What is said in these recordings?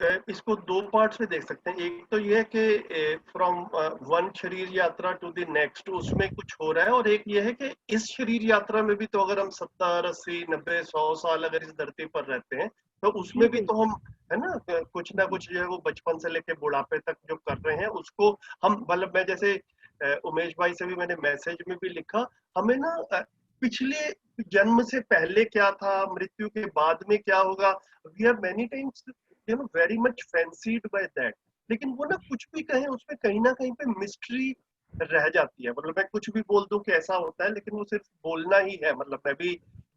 इसको दो पार्ट्स में देख सकते हैं। एक तो ये है कि फ्रॉम वन शरीर यात्रा टू द नेक्स्ट उसमें कुछ हो रहा है, और एक ये है कि इस शरीर यात्रा में भी तो अगर हम 70, 80, 90, 100 साल अगर इस धरती पर रहते हैं तो जी उसमें भी तो हम, है ना, कुछ ना कुछ जो है वो बचपन से लेके बुढ़ापे तक जो कर रहे हैं उसको हम, मतलब मैं जैसे उमेश भाई से भी मैंने मैसेज में भी लिखा, हमें ना पिछले जन्म से पहले क्या था, मृत्यु के बाद में क्या होगा, we are many times very much fancied by that. लेकिन वो ना कुछ भी कहें उसमें कहीं ना कहीं पे मिस्ट्री रह जाती है। मतलब मैं कुछ भी बोल दूं कि ऐसा होता है, लेकिन वो सिर्फ बोलना ही है। मतलब मैं भी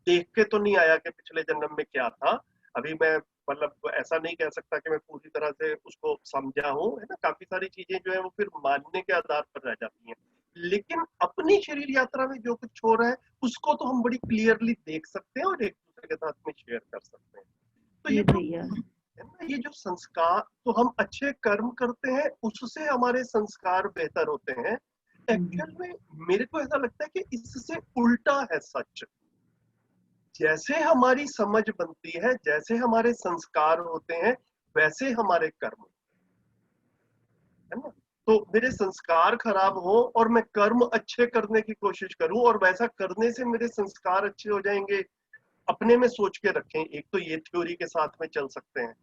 देख के तो नहीं आया कि पिछले जन्म में क्या था। अभी मैं, मतलब ऐसा नहीं कह सकता कि मैं पूरी तरह से उसको समझा हूँ, है ना। काफी सारी चीजें जो है वो फिर मानने के आधार पर रह जाती हैं। लेकिन अपनी शरीर यात्रा में जो कुछ हो रहा है उसको तो हम बड़ी क्लियरली देख सकते हैं और एक दूसरे के साथ में शेयर कर सकते हैं। तो जी ये जो भैया। है ना, ये जो संस्कार, तो हम अच्छे कर्म करते हैं उससे हमारे संस्कार बेहतर होते हैं। एक्चुअल में मेरे को ऐसा लगता है कि इससे उल्टा है सच। जैसे हमारी समझ बनती है, जैसे हमारे संस्कार होते हैं, वैसे हमारे कर्म, है ना। तो मेरे संस्कार खराब हो और मैं कर्म अच्छे करने की कोशिश करूं और वैसा करने से मेरे संस्कार अच्छे हो जाएंगे, अपने में सोच के रखें। एक तो ये थ्योरी के साथ में चल सकते हैं,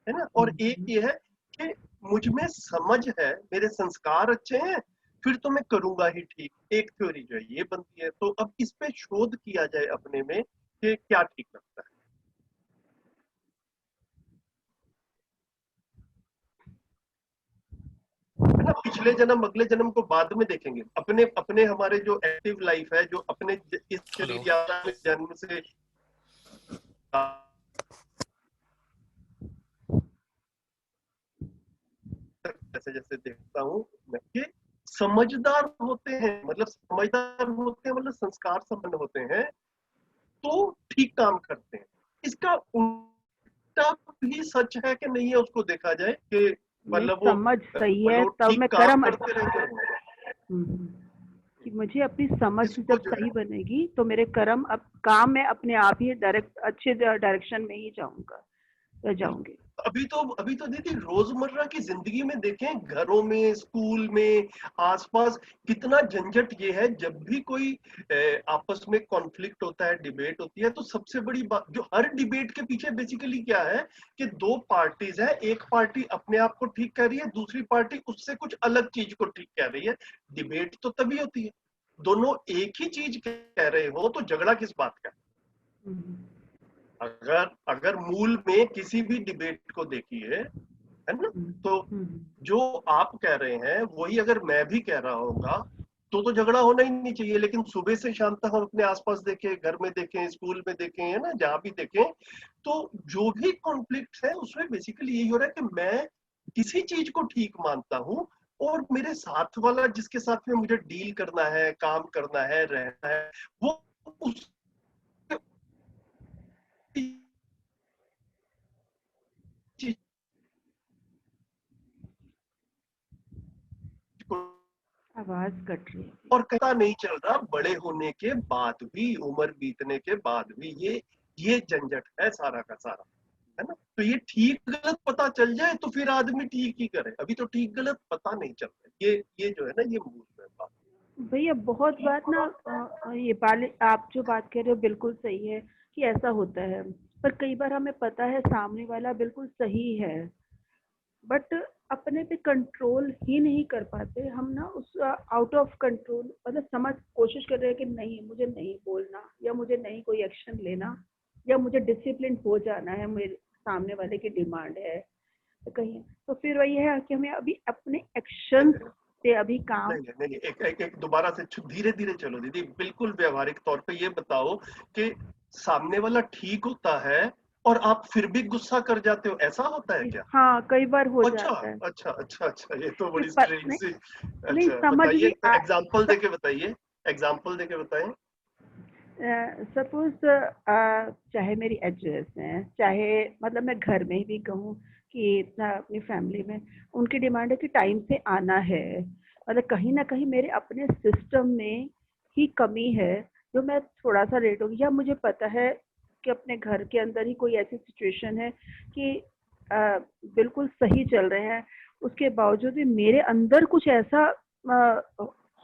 है ना। और एक ये है कि मुझ में समझ है, मेरे संस्कार अच्छे हैं, फिर तो मैं करूंगा ही ठीक। एक थ्योरी जो है ये बनती है। तो अब इस पे शोध किया जाए अपने में कि क्या ठीक लगता है ना। पिछले जन्म अगले जन्म को बाद में देखेंगे, अपने अपने हमारे जो एक्टिव लाइफ है, जो अपने इस हेलो। शरीर यात्रा में जन्म से जैसे जैसे देखता हूँ मैं कि समझदार होते हैं, मतलब समझदार होते हैं, मतलब संस्कार संपन्न होते हैं, तो ठीक काम करते हैं। इसका उल्टा भी सच है कि नहीं है, उसको देखा जाए कि नहीं, मतलब वो, समझ सही है मतलब वो तब ठीक मैं काम कर्म करते रहते हैं। कि मुझे अपनी समझ इसको जब जो है, सही बनेगी तो मेरे कर्म, अब काम में अपने आप ही डायरेक्ट अच्छे डायरेक्शन में ही जाऊंगी। अभी तो दीदी रोजमर्रा की जिंदगी में देखें, घरों में, स्कूल में, आसपास कितना झंझट ये है। जब भी कोई आपस में कॉन्फ्लिक्ट होता है, डिबेट होती है, तो सबसे बड़ी बात जो हर डिबेट के पीछे बेसिकली क्या है कि दो पार्टीज है। एक पार्टी अपने आप को ठीक कह रही है, दूसरी पार्टी उससे कुछ अलग चीज को ठीक कह रही है। डिबेट तो तभी होती है, दोनों एक ही चीज कह रहे हो, तो झगड़ा किस बात का। अगर अगर मूल में किसी भी डिबेट को देखिए, है ना, तो जो आप कह रहे हैं वही अगर मैं भी कह रहा होगा तो झगड़ा होना ही नहीं चाहिए। लेकिन सुबह से शाम तक हम अपने आसपास देखें, घर में देखें, स्कूल में देखें, है ना, जहां भी देखें, तो जो भी कॉन्फ्लिक्ट है उसमें बेसिकली यही हो रहा है कि मैं किसी चीज को ठीक मानता हूं, और मेरे साथ वाला जिसके साथ में मुझे डील करना है, काम करना है, रहना है, वो उस चीज को, आवाज कट रही है। और पता नहीं चल रहा बड़े होने के बाद भी, उम्र बीतने के बाद भी ये झंझट है सारा का सारा, है ना। तो ये ठीक गलत पता चल जाए तो फिर आदमी ठीक ही करे। अभी तो ठीक गलत पता नहीं चल रहा। ये जो है ना, ये मूल है बात। भैया बहुत बात ना, ये पाले आप जो बात कह रहे हो बिल्कुल सही है कि ऐसा होता है, पर कई बार हमें पता है सामने वाला बिल्कुल सही है, बट अपने पे कंट्रोल ही नहीं कर पाते हम ना, उस आउट ऑफ कंट्रोल, मतलब समझ कोशिश कर रहे हैं कि नहीं मुझे नहीं बोलना, या मुझे नहीं कोई एक्शन लेना, या मुझे डिसिप्लिन हो जाना है, मेरे सामने वाले की डिमांड है तो कहीं, तो फिर वही है कि हमें अभी अपने एक्शन पे अभी काम। नहीं, एक दोबारा से धीरे धीरे चलो दीदी। बिल्कुल व्यवहारिक तौर पे ये बताओ कि सामने वाला ठीक होता है और आप फिर भी गुस्सा कर जाते हो, ऐसा होता है क्या? हाँ, कई बार हो अच्छा जाता है अच्छा, ये तो कि बड़ी स्ट्रेंज नहीं, सी। नहीं अच्छा समझ बताइए, भी एग्जांपल देके बताइए, एग्जांपल देके बताएं। सपोज चाहे मेरी एड्रेस है, चाहे मतलब मैं घर में भी कहूँ कि इतना अपनी फैमिली में उनकी डिमांड है कि टाइम से आना है, मतलब कहीं ना कहीं मेरे अपने सिस्टम में ही कमी है, जो मैं थोड़ा सा लेट हो गई, या मुझे पता है कि अपने घर के अंदर ही कोई ऐसी सिचुएशन है कि बिल्कुल सही चल रहे हैं, उसके बावजूद भी मेरे अंदर कुछ ऐसा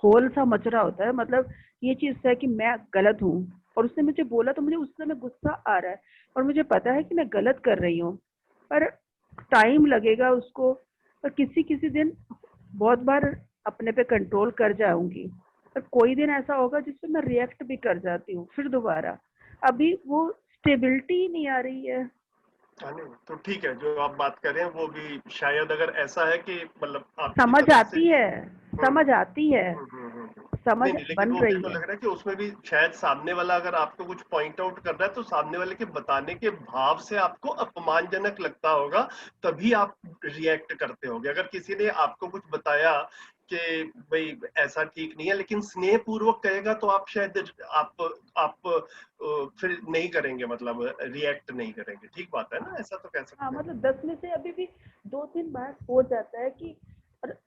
होल सा मच रहा होता है। मतलब ये चीज़ है कि मैं गलत हूँ, और उसने मुझे बोला तो मुझे उस समय गुस्सा आ रहा है, और मुझे पता है कि मैं गलत कर रही हूँ, पर टाइम लगेगा उसको। और किसी दिन बहुत बार अपने पे कंट्रोल कर जाऊंगी, पर कोई दिन ऐसा होगा जिसपे मैं रिएक्ट भी कर जाती हूँ फिर दोबारा। अभी वो स्टेबिलिटी नहीं आ रही है। हाँ, नहीं तो ठीक है, जो आप बात कर रहे हैं वो भी शायद अगर ऐसा है कि मतलब आपकी समझ तरफ से। आती है, हम्म समझ आती है, समझ नहीं नहीं, लेकिन बन वो मेरे रही को है। लग रहा है कि उसमें भी शायद सामने वाला अगर आपको कुछ पॉइंट आउट कर रहा है तो सामने वाले के बताने के भाव से आपको अपमानजनक लगता होगा, तभी आप रिएक्ट करते होगे। अगर किसी ने आपको कुछ बताया कि भाई ऐसा ठीक नहीं है, लेकिन स्नेह पूर्वक कहेगा तो आप शायद आप फिर नहीं करेंगे, मतलब रिएक्ट नहीं करेंगे। ठीक बात है ना, ऐसा तो कह हाँ, सकते हैं। मतलब 10 में से अभी भी 2-3 बार हो जाता है कि, और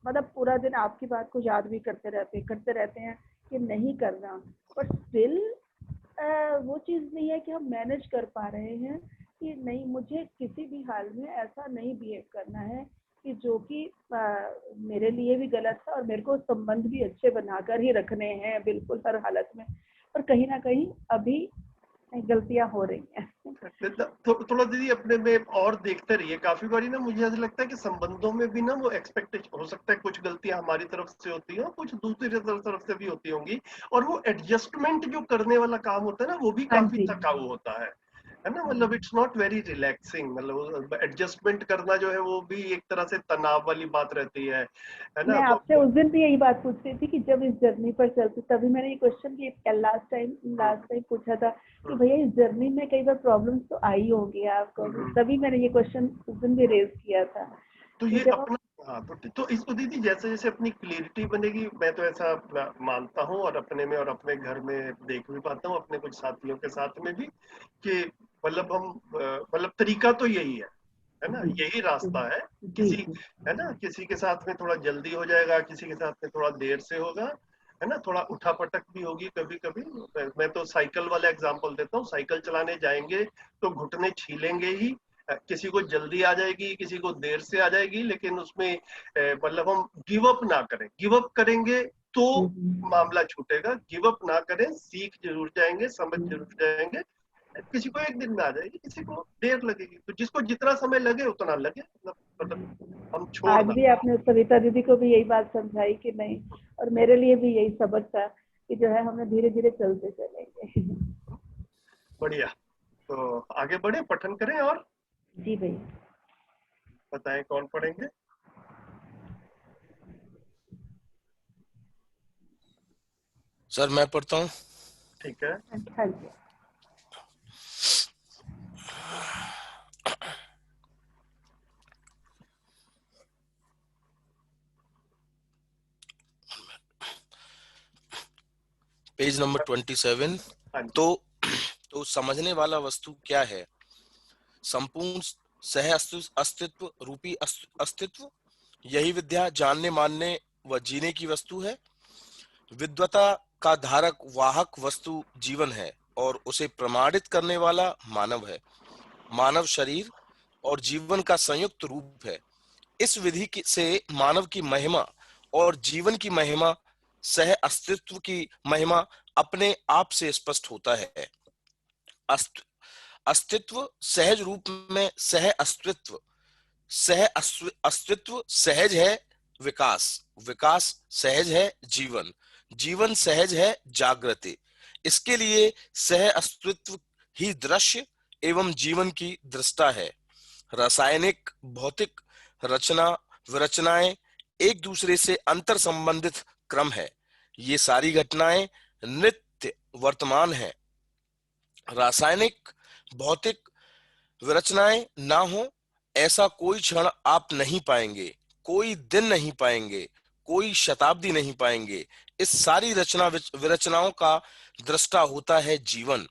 मतलब पूरा दिन आपकी बात को याद भी करते रहते हैं कि नहीं करना, बट स्टिल वो चीज़ नहीं है कि हम मैनेज कर पा रहे हैं कि नहीं, मुझे किसी भी हाल में ऐसा नहीं बिहेव करना है कि जो कि मेरे लिए भी गलत था, और मेरे को संबंध भी अच्छे बनाकर ही रखने हैं बिल्कुल हर हालत में। पर कहीं ना कहीं अभी गलतियां हो रही हैं। थोड़ा दीदी अपने में और देखते रहिए। काफी बारी ना मुझे ऐसा लगता है कि संबंधों में भी ना वो एक्सपेक्टेशन हो सकता है, कुछ गलतियां हमारी तरफ से होती हैं, कुछ दूसरी तरफ से भी होती होंगी, और वो एडजस्टमेंट जो करने वाला काम होता है ना, वो भी हाँ काफी जी। थकाऊ होता है ना। मतलब हाँ। इट्स नॉट वेरी रिलैक्सिंग, मतलब एडजस्टमेंट करना जो है वो भी एक तरह से तनाव वाली बात रहती है मैं ना। आपसे उस दिन भी यही बात पूछ रही थी कि जब इस जर्नी पर चलती, तभी मैंने ये क्वेश्चन भी लास्ट टाइम पूछा था कि हम्म, भैया इस जर्नी में कई बार प्रॉब्लम्स तो आई होगी आपको। हम्म। तभी मैंने ये क्वेश्चन उस दिन भी रेज किया था तो कि ये जब अपना, हाँ तो इसको दीदी जैसे जैसे अपनी क्लियरिटी बनेगी, मैं तो ऐसा मानता हूँ, और अपने में और अपने घर में देख भी पाता हूँ, अपने कुछ साथियों के साथ में भी, कि मतलब हम मतलब तरीका तो यही है ना, जी यही रास्ता है। जी किसी, जी है ना, किसी के साथ में थोड़ा जल्दी हो जाएगा, किसी के साथ में थोड़ा देर से होगा, है ना, थोड़ा उठापटक भी होगी कभी कभी। मैं तो साइकिल वाला एग्जांपल देता हूँ, साइकिल चलाने जाएंगे तो घुटने छीलेंगे ही। किसी को जल्दी आ जाएगी, किसी को देर से आ जाएगी, लेकिन उसमें मतलब हम गिव अप ना करें। गिव अप करेंगे तो मामला छूटेगा, गिव अप ना करें, सीख जरूर जाएंगे, समझ जरूर जाएंगे। किसी को एक दिन में आ जाएगी, किसी को देर लगेगी, तो जिसको जितना समय लगे उतना लगे, मतलब हम छोड़ आज ना भी आपने सविता दीदी को भी यही बात समझाई कि नहीं, और मेरे लिए भी यही सबक था कि जो है हमें धीरे धीरे चलते चलेंगे। बढ़िया। तो आगे बढ़े, पठन करें और जी भैया। बताएं कौन पढ़ेंगे। सर मैं पढ़ता हूँ। ठीक है। हाँ जी। Page number 27। हाँ जी। तो समझने वाला वस्तु क्या है? संपूर्ण सह अस्तित्व रूपी अस्तित्व, यही विद्या जानने मानने व जीने की वस्तु है। विद्वता का धारक वाहक वस्तु जीवन है, और उसे प्रमाणित करने वाला मानव है। मानव शरीर और जीवन का संयुक्त रूप है। इस विधि से मानव की महिमा और जीवन की महिमा, सह अस्तित्व की महिमा अपने आप से स्पष्ट होता है। अस्तित्व सहज रूप में सह अस्तित्व, अस्तित्व सहज है विकास, विकास सहज है जीवन, जीवन सहज है जागृति। इसके लिए सह अस्तित्व ही दृश्य एवं जीवन की दृष्टा है। रासायनिक भौतिक रचना विरचनाएं एक दूसरे से अंतर संबंधित क्रम है। ये सारी घटनाएं नित्य वर्तमान है। रासायनिक भौतिक विरचनाएं ना हो ऐसा कोई क्षण आप नहीं पाएंगे, कोई दिन नहीं पाएंगे, कोई शताब्दी नहीं पाएंगे। इस सारी रचना विरचनाओं का दृष्टा होता है जीवन।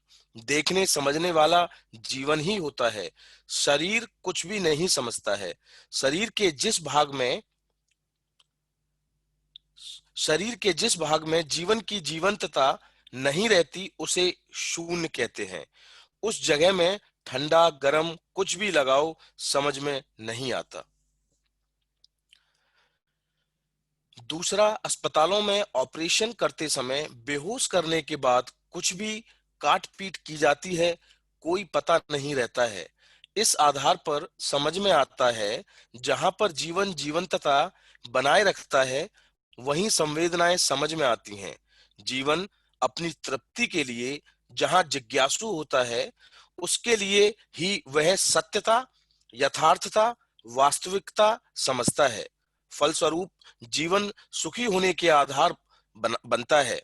देखने समझने वाला जीवन ही होता है। शरीर कुछ भी नहीं समझता है। शरीर के जिस भाग में शरीर के जिस भाग में जीवन की जीवंतता नहीं रहती उसे शून्य कहते हैं। उस जगह में ठंडा गरम कुछ भी लगाओ समझ में नहीं आता। दूसरा, अस्पतालों में ऑपरेशन करते समय बेहोश करने के बाद कुछ भी काट पीट की जाती है, कोई पता नहीं रहता है। इस आधार पर समझ में आता है जहां पर जीवन जीवंतता बनाए रखता है वहीं संवेदनाएं समझ में आती हैं। जीवन अपनी तृप्ति के लिए जहां जिज्ञासु होता है उसके लिए ही वह सत्यता, यथार्थता, वास्तविकता समझता है। फलस्वरूप जीवन सुखी होने के आधार बनता है।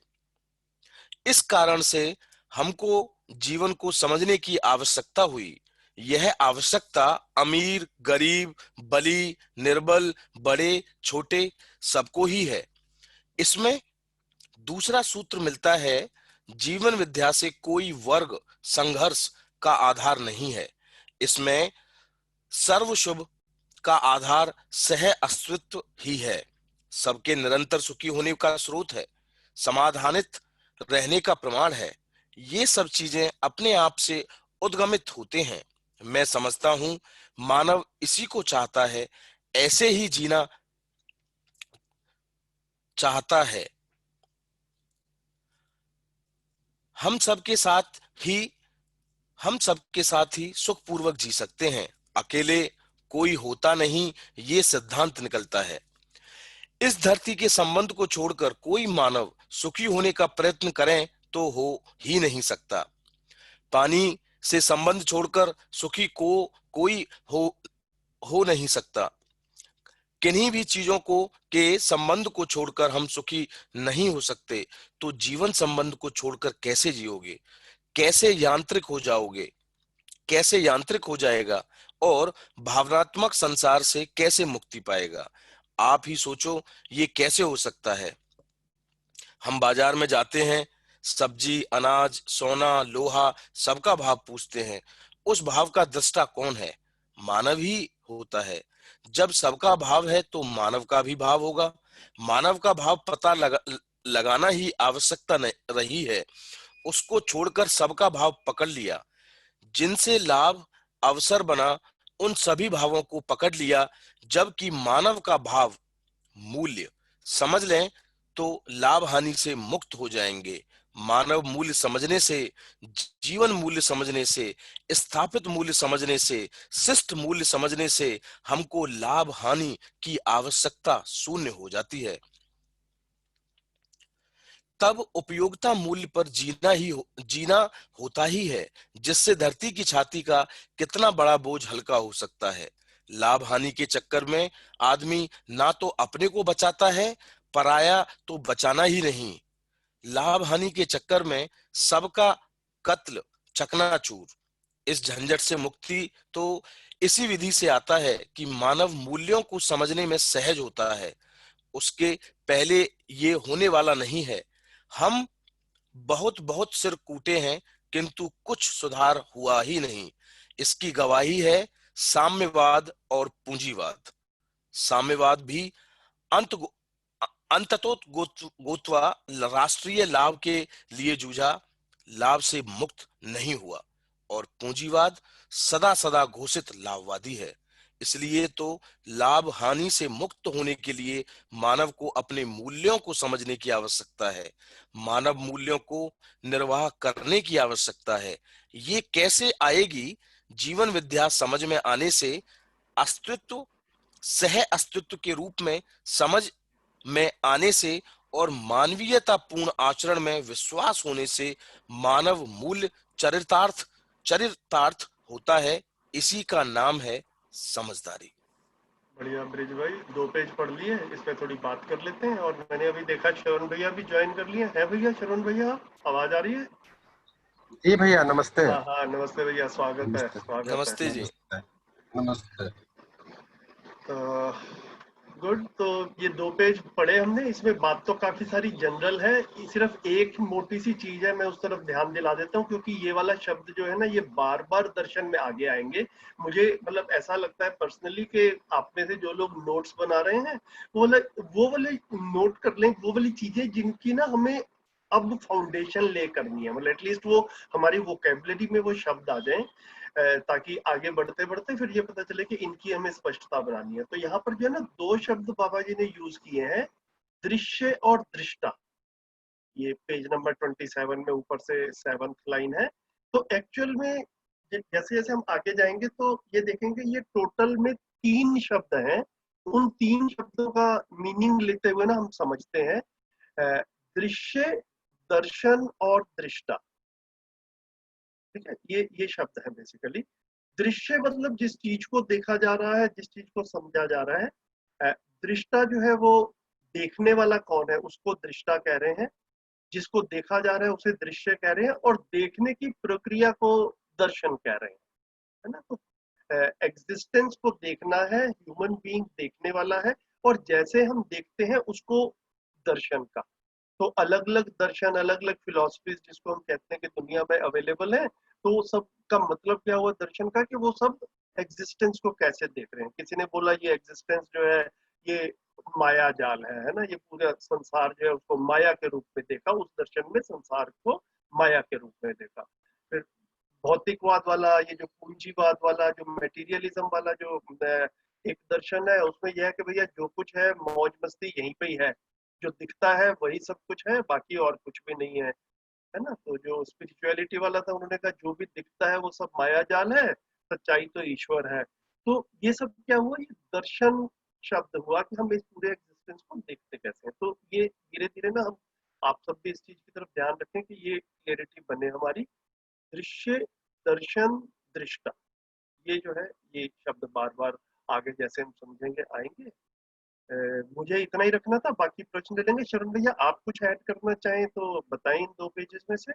इस कारण से हमको जीवन को समझने की आवश्यकता हुई। यह आवश्यकता अमीर, गरीब, बली, निर्बल, बड़े, छोटे सबको ही है। इसमें दूसरा सूत्र मिलता है, जीवन विद्या से कोई वर्ग संघर्ष का आधार नहीं है। इसमें सर्वशुभ का आधार सह अस्तित्व ही है, सबके निरंतर सुखी होने का स्रोत है, समाधानित रहने का प्रमाण है। ये सब चीजें अपने आप से उद्गमित होते हैं। मैं समझता हूं मानव इसी को चाहता है, ऐसे ही जीना चाहता है। हम सबके साथ ही सुखपूर्वक जी सकते हैं। अकेले कोई होता नहीं, ये सिद्धांत निकलता है। इस धरती के संबंध को छोड़कर कोई मानव सुखी होने का प्रयत्न करें तो हो ही नहीं सकता। पानी से संबंध छोड़कर सुखी को कोई हो नहीं सकता। किन्हीं भी चीजों के संबंध को छोड़कर हम सुखी नहीं हो सकते। तो जीवन संबंध को छोड़कर कैसे जियोगे? कैसे यांत्रिक हो जाओगे? कैसे यांत्रिक हो जाएगा और भावनात्मक संसार से कैसे मुक्ति पाएगा? आप ही सोचो, ये कैसे हो सकता है? हम बाजार में जाते हैं, सब्जी, अनाज, सोना, लोहा सबका भाव पूछते हैं। उस भाव का दृष्टा कौन है? मानव ही होता है। जब सबका भाव है तो मानव का भी भाव होगा। मानव का भाव पता लगाना ही आवश्यकता रही है। उसको छोड़कर सबका भाव पकड़ लिया। जिनसे लाभ अवसर बना उन सभी भावों को पकड़ लिया। जबकि मानव का भाव मूल्य समझ लें तो लाभ हानि से मुक्त हो जाएंगे। मानव मूल्य समझने से, जीवन मूल्य समझने से, स्थापित मूल्य समझने से, शिष्ट मूल्य समझने से हमको लाभ हानि की आवश्यकता शून्य हो जाती है। तब उपयोगिता मूल्य पर जीना होता ही है, जिससे धरती की छाती का कितना बड़ा बोझ हल्का हो सकता है। लाभ हानि के चक्कर में आदमी ना तो अपने को बचाता है, पराया तो बचाना ही नहीं। लाभ हानि के चक्कर में सबका कत्ल, चकनाचूर। इस झंझट से मुक्ति तो इसी विधि से आता है कि मानव मूल्यों को समझने में सहज होता है। उसके पहले ये होने वाला नहीं है। हम बहुत बहुत सिर कूटे हैं किंतु कुछ सुधार हुआ ही नहीं। इसकी गवाही है साम्यवाद और पूंजीवाद। साम्यवाद भी अंततोगोत्वा राष्ट्रीय लाभ के लिए जूझा, लाभ से मुक्त नहीं हुआ। और पूंजीवाद सदा सदा घोषित लाभवादी है। इसलिए तो लाभ हानि से मुक्त होने के लिए मानव को अपने मूल्यों को समझने की आवश्यकता है। मानव मूल्यों को निर्वाह करने की आवश्यकता है। ये कैसे आएगी? जीवन विद्या समझ में आने से, अस्तित्व सह अस्तित्व के रूप में समझ में आने से और मानवीयतापूर्ण आचरण में विश्वास होने से मानव मूल्य चरितार्थ होता है। इसी का नाम है समझदारी। बढ़िया ब्रिज भाई, 2 पेज पढ़ लिए, इस पे थोड़ी बात कर लेते हैं। और मैंने अभी देखा श्रवण भैया भी ज्वाइन कर लिए हैं। भैया श्रवण भैया, आवाज आ रही है? जी भैया नमस्ते। हाँ हाँ नमस्ते भैया, स्वागत है, स्वागत है। नमस्ते जी। नमस्ते। गुड। तो ये 2 पेज पढ़े हमने, इसमें बात तो काफी सारी जनरल है। सिर्फ एक मोटी सी चीज है, मैं उस तरफ ध्यान दिला देता हूँ, क्योंकि ये वाला शब्द जो है ना, ये बार बार दर्शन में आगे आएंगे। मुझे मतलब ऐसा लगता है पर्सनली कि आप में से जो लोग नोट्स बना रहे हैं वो वाले नोट कर लें, वो वाली चीजें जिनकी ना हमें अब फाउंडेशन ले करनी है। मतलब एटलीस्ट वो हमारी वोकेबुलरी में वो शब्द आ जाएं। ताकि आगे बढ़ते बढ़ते फिर ये पता चले कि इनकी हमें स्पष्टता बनानी है। तो यहाँ पर जो है ना 2 शब्द बाबा जी ने यूज किए हैं, दृश्य और दृष्टा। ये पेज नंबर 27 में ऊपर से 7th लाइन है। तो एक्चुअल में जैसे जैसे हम आगे जाएंगे तो ये देखेंगे ये टोटल में 3 शब्द हैं। उन 3 शब्दों का मीनिंग लेते हुए ना हम समझते हैं, दृश्य, दर्शन और दृष्टा। ठीक है, ये शब्द है बेसिकली। दृश्य मतलब जिस चीज को देखा जा रहा है, जिस चीज को समझा जा रहा है। दृष्टा जो है वो देखने वाला कौन है, उसको दृष्टा कह रहे हैं। जिसको देखा जा रहा है उसे दृश्य कह रहे हैं, और देखने की प्रक्रिया को दर्शन कह रहे हैं, है ना। तो एग्जिस्टेंस को देखना है, ह्यूमन बीइंग देखने वाला है, और जैसे हम देखते हैं उसको दर्शन का। तो अलग अलग दर्शन, अलग अलग फिलोसफीज जिसको हम कहते हैं कि दुनिया में अवेलेबल है, तो वो सब का मतलब क्या हुआ दर्शन का, कि वो सब एग्जिस्टेंस को कैसे देख रहे हैं। किसी ने बोला ये एग्जिस्टेंस जो है ये माया जाल है ना, ये पूरा संसार जो है उसको माया के रूप में देखा, उस दर्शन में संसार को माया के रूप में देखा। फिर भौतिकवाद वाला, ये जो पूंजीवाद वाला, जो मटेरियलिज्म वाला जो एक दर्शन है, उसमें यह है कि भैया जो कुछ है मौज मस्ती यहीं पे ही है, जो दिखता है वही सब कुछ है, बाकी और कुछ भी नहीं है ना। तो जो स्पिरिचुअलिटी वाला था उन्होंने कहा जो भी दिखता है वो सब माया जाल है, सच्चाई तो ईश्वर है। तो ये सब क्या हुआ, ये दर्शन शब्द हुआ कि हम इस पूरे एग्जिस्टेंस को देखते कैसे हैं। तो ये धीरे धीरे ना हम, आप सब भी इस चीज की तरफ ध्यान रखें कि ये क्लियरिटी बने हमारी। दृश्य, दर्शन, दृष्टा, ये जो है ये शब्द बार बार आगे जैसे हम समझेंगे आएंगे। मुझे इतना ही रखना था, बाकी प्रश्न ले लेंगे। शरण भैया आप कुछ ऐड करना चाहें तो बताएं इन 2 पेजेस में से।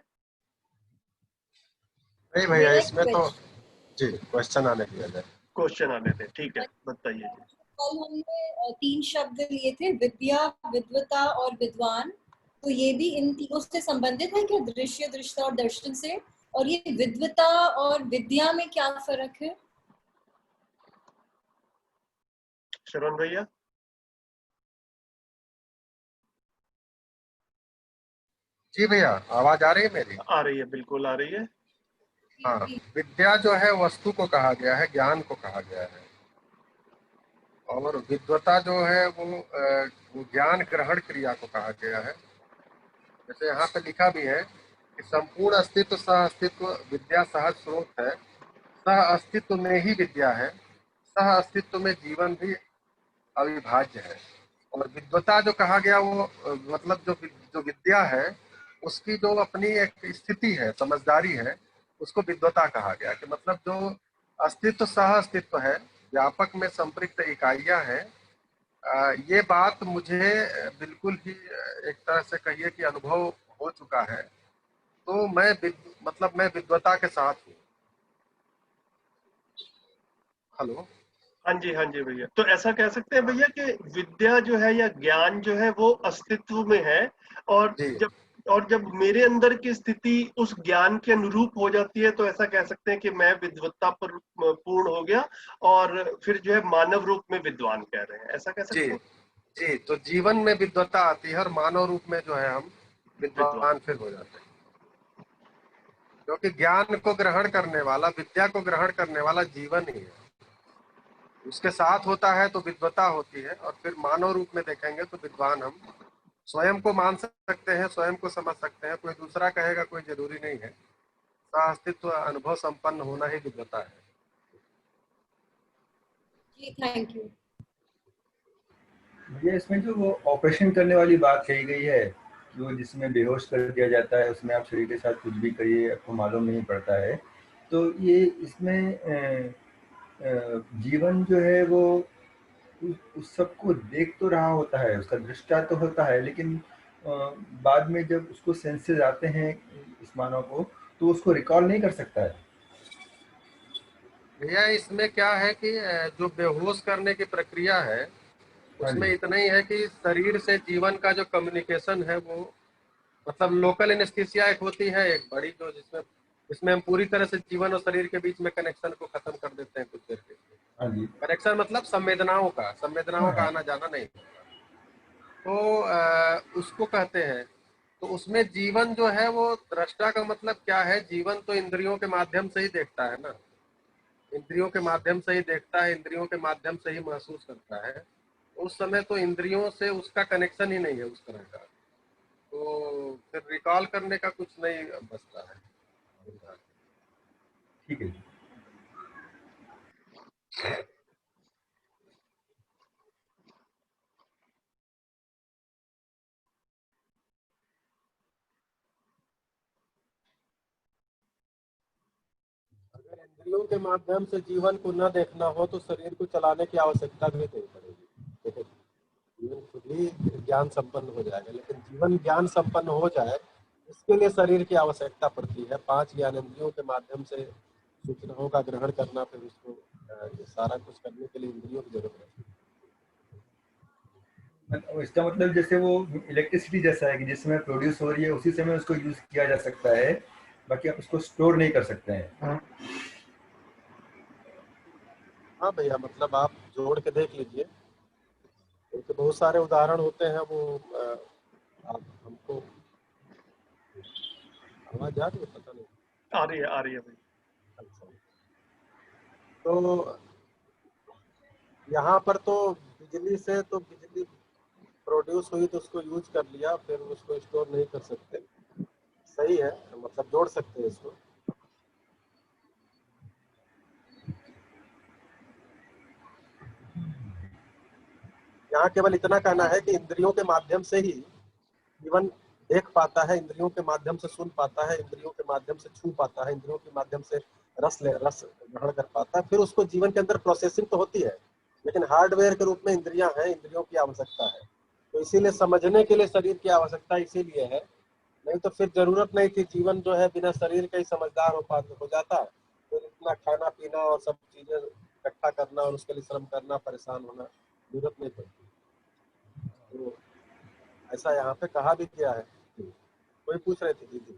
नहीं भैया, मेरा एक इसमें तो क्वेश्चन, जी क्वेश्चन आने दिया जाए। क्वेश्चन आने दें, ठीक है, बताइए जी। कल हमने 3 शब्द लिए थे, विद्या, विद्वता और विद्वान। तो ये भी इन तीनों से संबंधित है क्या, दृश्य, दृष्टा और दर्शन से? और ये विद्वता और विद्या में क्या फर्क है? शरण भैया। जी भैया, आवाज आ रही है मेरी? आ रही है, बिल्कुल आ रही है। हाँ, विद्या जो है वस्तु को कहा गया है, ज्ञान को कहा गया है, और विद्वता जो है वो ज्ञान ग्रहण क्रिया को कहा गया है। जैसे यहाँ पे लिखा भी है कि संपूर्ण अस्तित्व सह अस्तित्व विद्या सहज स्रोत है, सह अस्तित्व में ही विद्या है, सह अस्तित्व में जीवन भी अविभाज्य है। और विद्वता जो कहा गया वो मतलब जो विद्या है उसकी जो अपनी एक स्थिति है, समझदारी है, उसको विद्वता कहा गया। कि मतलब जो अस्तित्व सह अस्तित्व है, व्यापक में संपृक्त इकाइयां हैं, ये बात मुझे बिल्कुल ही एक तरह से कहिए कि अनुभव हो चुका है। तो मैं विद्वता के साथ हूँ। हेलो। हाँ जी भैया। तो ऐसा कह सकते हैं भैया कि विद्या जो है या ज्ञान जो है वो अस्तित्व में है, और जी जब मेरे अंदर की स्थिति उस ज्ञान के अनुरूप हो जाती है तो ऐसा कह सकते हैं कि मैं विद्वत्ता पर पूर्ण हो गया, और फिर जो है मानव रूप में विद्वान कह रहे हैं, ऐसा कह जी सकते हैं। जी, तो जीवन में विद्वता आती है और मानव रूप में जो है हम विद्वान। विद्वान फिर हो जाते हैं। क्योंकि ज्ञान को ग्रहण करने वाला, विद्या को ग्रहण करने वाला जीवन ही है, उसके साथ होता है तो विद्वता होती है। और फिर मानव रूप में देखेंगे तो विद्वान हम स्वयं को मान सकते हैं, स्वयं को समझ सकते हैं, कोई दूसरा कहेगा कोई जरूरी नहीं है। अस्तित्व अनुभव संपन्न होना ही विद्वता है। जी, थैंक यू। ये इसमें जो वो ऑपरेशन करने वाली बात कही गई है, जो जिसमें बेहोश कर दिया जाता है, उसमें आप शरीर के साथ कुछ भी करिए आपको मालूम नहीं पड़ता है। तो ये इसमें जीवन जो है वो उस सबको देख तो रहा होता है, उसका दृष्टा तो होता है, लेकिन बाद में जब उसको सेंसेस आते हैं इस मानव को, तो उसको रिकॉल नहीं कर सकता है। भैया इसमें क्या है कि जो बेहोश करने की प्रक्रिया है उसमें इतना ही है कि शरीर से जीवन का जो कम्युनिकेशन है वो मतलब लोकल एनेस्थीसिया एक होती है, एक बड़ी जो जिसमें हम पूरी तरह से जीवन और शरीर के बीच में कनेक्शन को खत्म कर देते हैं कुछ देर के लिए। हाँ जी, कनेक्शन मतलब संवेदनाओं का आना जाना नहीं, तो उसको कहते हैं। तो उसमें जीवन जो है वो दृष्टा का मतलब क्या है, जीवन तो इंद्रियों के माध्यम से ही देखता है ना। इंद्रियों के माध्यम से ही देखता है, इंद्रियों के माध्यम से ही महसूस करता है, उस समय तो इंद्रियों से उसका कनेक्शन ही नहीं है उस तरह का, तो फिर रिकॉल करने का कुछ नहीं बचता है। ठीक है जी। अगर इंद्रियों के माध्यम से जीवन को न देखना हो तो शरीर को चलाने की आवश्यकता भी नहीं पड़ेगी, जीवन खुद ही ज्ञान संपन्न हो जाएगा। लेकिन जीवन ज्ञान संपन्न हो जाए इसके लिए शरीर की आवश्यकता पड़ती है। 5 ज्ञानेंद्रियों के माध्यम से सूचनाओं का ग्रहण करना, फिर उसको ये सारा कुछ करने के लिए इंद्रियों की जरूरत है। इसका मतलब जैसे वो इलेक्ट्रिसिटी जैसा है कि जिस समय प्रोड्यूस हो रही है उसी समय उसको यूज किया जा सकता है, बाकी आप उसको स्टोर नहीं कर सकते हैं। हाँ भैया, मतलब आप जोड़ के देख लीजिए, क्योंकि बहुत सारे उदाहरण होते हैं वो आप हमको आवाज आ रही है, पता नहीं आ रही है भाई। तो यहाँ पर तो बिजली से तो बिजली प्रोड्यूस हुई तो उसको यूज कर लिया, फिर उसको स्टोर नहीं कर सकते। सही है, मतलब जोड़ सकते हैं इसको। यहाँ केवल इतना कहना है कि इंद्रियों के माध्यम से ही जीवन देख पाता है, इंद्रियों के माध्यम से सुन पाता है, इंद्रियों के माध्यम से छू पाता है, इंद्रियों के माध्यम से रस ग्रहण कर पाता है। फिर उसको जीवन के अंदर प्रोसेसिंग तो होती है, लेकिन हार्डवेयर के रूप में इंद्रियां हैं, इंद्रियों की आवश्यकता है। तो इसीलिए समझने के लिए शरीर की आवश्यकता इसीलिए है, नहीं तो फिर जरूरत नहीं थी। जीवन जो है बिना शरीर के ही समझदार हो जाता है, फिर इतना खाना पीना और सब चीजें इकट्ठा करना और उसके लिए श्रम करना, परेशान होना जरूरत नहीं पड़ती। तो ऐसा यहाँ पे कहा भी गया है। कोई पूछ रहे थे दीदी?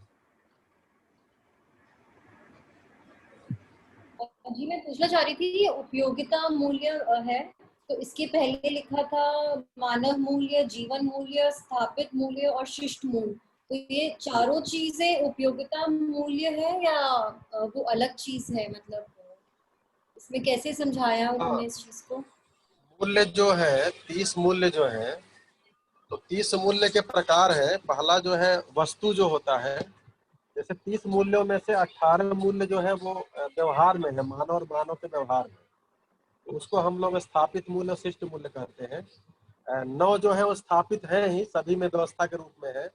जी मैं पूछना चाह रही थी, ये उपयोगिता मूल्य है तो इसके पहले लिखा था मानव मूल्य, जीवन मूल्य, स्थापित मूल्य और शिष्ट मूल्य। तो ये चारों चीजें उपयोगिता मूल्य है या वो अलग चीज है? मतलब इसमें कैसे समझाया उन्होंने इस चीज को? मूल्य जो है 30 मूल्य जो है, तो 30 मूल्य के प्रकार है। पहला जो है वस्तु जो होता है, जैसे 30 मूल्यों में से 18 मूल्य जो है वो व्यवहार में है, मानव और मानव के व्यवहार में, तो उसको हम लोग स्थापित मूल्य और शिष्ट मूल्य कहते हैं। 9 जो है वो स्थापित है ही, सभी में व्यवस्था के रूप में है,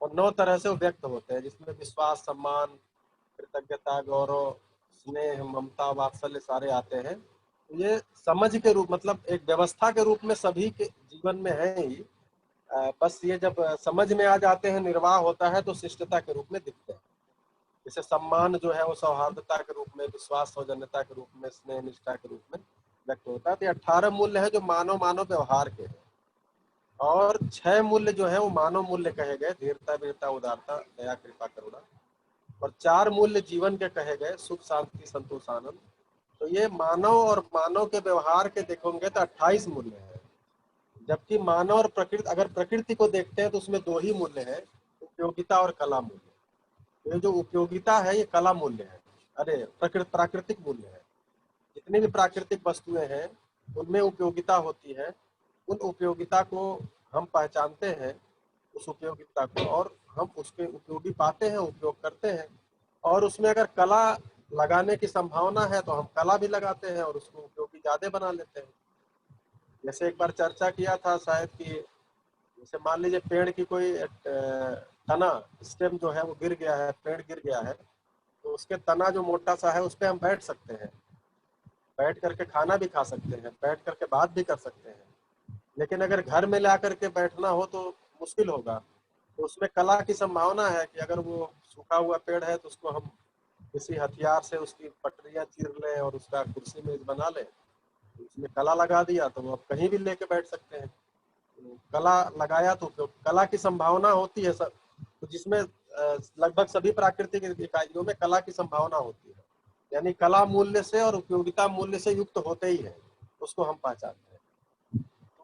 और 9 तरह से वो व्यक्त होते हैं, जिसमें विश्वास, सम्मान, कृतज्ञता, गौरव, स्नेह, ममता, वात्सल्य सारे आते हैं। तो ये समझ के रूप, मतलब एक व्यवस्था के रूप में सभी के जीवन में है ही। बस ये जब समझ में आ जाते हैं, निर्वाह होता है, तो शिष्टता के रूप में दिखते हैं। जैसे सम्मान जो है वो सौहार्दता के रूप में, विश्वास सौजन्यता के रूप में, स्नेह निष्ठा के रूप में व्यक्त होता है। तो 18 मूल्य है जो मानव मानव व्यवहार के हैं, और 6 मूल्य जो है वो मानव मूल्य कहे गए, धीरता, वीरता, उदारता, दया, कृपा, करुणा। और 4 मूल्य जीवन के कहे गए, सुख, शांति, संतोष, आनंद। तो ये मानव और मानव के व्यवहार के देखोगे तो 28 मूल्य है। जबकि मानव और प्रकृति, अगर प्रकृति को देखते हैं तो उसमें 2 ही मूल्य है, उपयोगिता और कला मूल्य। ये जो उपयोगिता है ये कला मूल्य है, अरे प्राकृतिक मूल्य है। जितनी भी प्राकृतिक वस्तुएं हैं उनमें उपयोगिता होती है, उन उपयोगिता को हम पहचानते हैं, उस उपयोगिता को, और हम उसके उपयोगी पाते हैं, उपयोग करते हैं। और उसमें अगर कला लगाने की संभावना है तो हम कला भी लगाते हैं और उसको उपयोगी ज्यादा बना लेते हैं। जैसे एक बार चर्चा किया था शायद कि जैसे मान लीजिए पेड़ की कोई तना, स्टेम जो है वो गिर गया है, पेड़ गिर गया है, तो उसके तना जो मोटा सा है उस पर हम बैठ सकते हैं, बैठ करके खाना भी खा सकते हैं, बैठ करके बात भी कर सकते हैं। लेकिन अगर घर में ला करके बैठना हो तो मुश्किल होगा। तो उसमें कला की संभावना है कि अगर वो सूखा हुआ पेड़ है तो उसको हम किसी हथियार से उसकी पटरियां चीर लें और उसका कुर्सी मेज बना लें, तो उसमें कला लगा दिया तो वो आप कहीं भी लेके बैठ सकते हैं। तो कला लगाया तो कला की संभावना होती है सब, तो जिसमें लगभग सभी प्राकृतिक इकाइयों में कला की संभावना होती है। यानी कला मूल्य से और उपयोगिता मूल्य से युक्त होते ही है, उसको हम पहचानते हैं।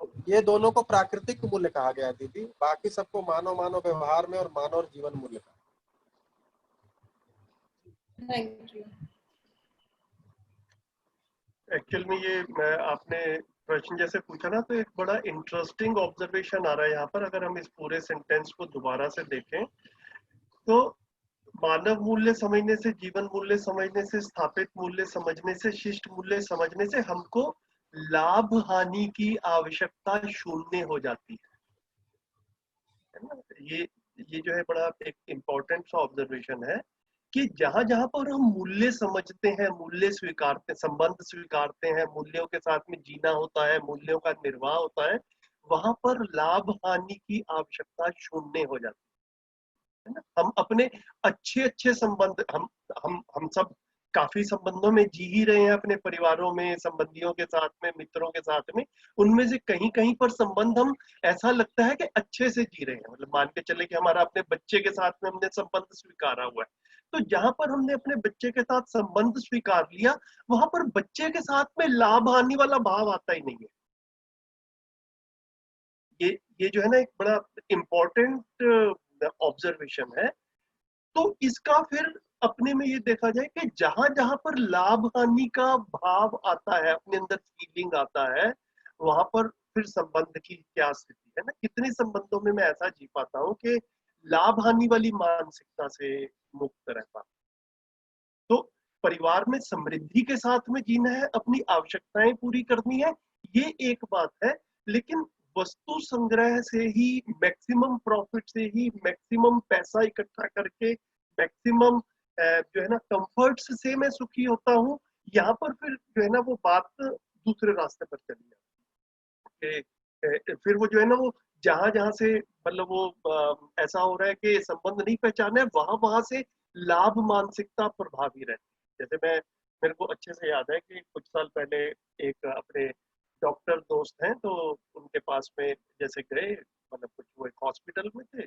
तो ये दोनों को प्राकृतिक मूल्य कहा गया दीदी, बाकी सबको मानव मानव व्यवहार में और मानव और जीवन मूल्य कहा। Thank you. एक्चुअल में ये आपने प्रश्न जैसे पूछा ना, तो एक बड़ा इंटरेस्टिंग ऑब्जर्वेशन आ रहा है यहाँ पर। अगर हम इस पूरे सेंटेंस को दोबारा से देखें तो मानव मूल्य समझने से, जीवन मूल्य समझने से, स्थापित मूल्य समझने से, शिष्ट मूल्य समझने से हमको लाभ हानि की आवश्यकता शून्य हो जाती है ना। ये जो है बड़ा एक इम्पोर्टेंट सा ऑब्जर्वेशन है कि जहां जहां पर हम मूल्य समझते हैं, मूल्य स्वीकारते, संबंध स्वीकारते हैं, मूल्यों के साथ में जीना होता है, मूल्यों का निर्वाह होता है, वहां पर लाभ हानि की आवश्यकता शून्य हो जाती है ना। हम अपने अच्छे अच्छे संबंध, हम सब काफी संबंधों में जी ही रहे हैं, अपने परिवारों में, संबंधियों के साथ में, मित्रों के साथ में। उनमें से कहीं कहीं पर संबंध हम ऐसा लगता है कि अच्छे से जी रहे हैं, मतलब मान के चले कि हमारा अपने बच्चे के साथ में हमने संबंध स्वीकारा हुआ है। तो जहां पर हमने अपने बच्चे के साथ संबंध स्वीकार लिया, वहां पर बच्चे के साथ में लाभ हानि वाला भाव आता ही नहीं है। ये जो है ना एक बड़ा इम्पोर्टेंट ऑब्जर्वेशन है। तो इसका फिर अपने में ये देखा जाए कि जहां जहां पर लाभ हानि का भाव आता है, अपने अंदर फीलिंग आता है, वहां पर फिर संबंध की क्या स्थिति है ना। कितने संबंधों में मैं ऐसा जी पाता हूँ कि लाभ हानि वाली मानसिकता से मुक्त रहता। तो परिवार में समृद्धि के साथ में जीना है, अपनी आवश्यकताएं पूरी करनी है, ये एक बात है। लेकिन वस्तु संग्रह से ही, मैक्सिमम प्रॉफिट से ही, मैक्सिमम पैसा इकट्ठा करके, मैक्सिमम जो है ना कंफर्ट्स से मैं सुखी होता हूँ, यहाँ पर फिर जो है ना वो बात दूसरे रास्ते पर चली जाती है। फिर वो जो है ना वो जहां जहां से, मतलब वो ऐसा हो रहा है कि संबंध नहीं पहचाने, वहां वहां से लाभ मानसिकता प्रभावी रहती है। जैसे मेरे को अच्छे से याद है कि कुछ साल पहले एक अपने डॉक्टर दोस्त हैं, तो उनके पास में जैसे गए, मतलब कुछ वो एक हॉस्पिटल में थे,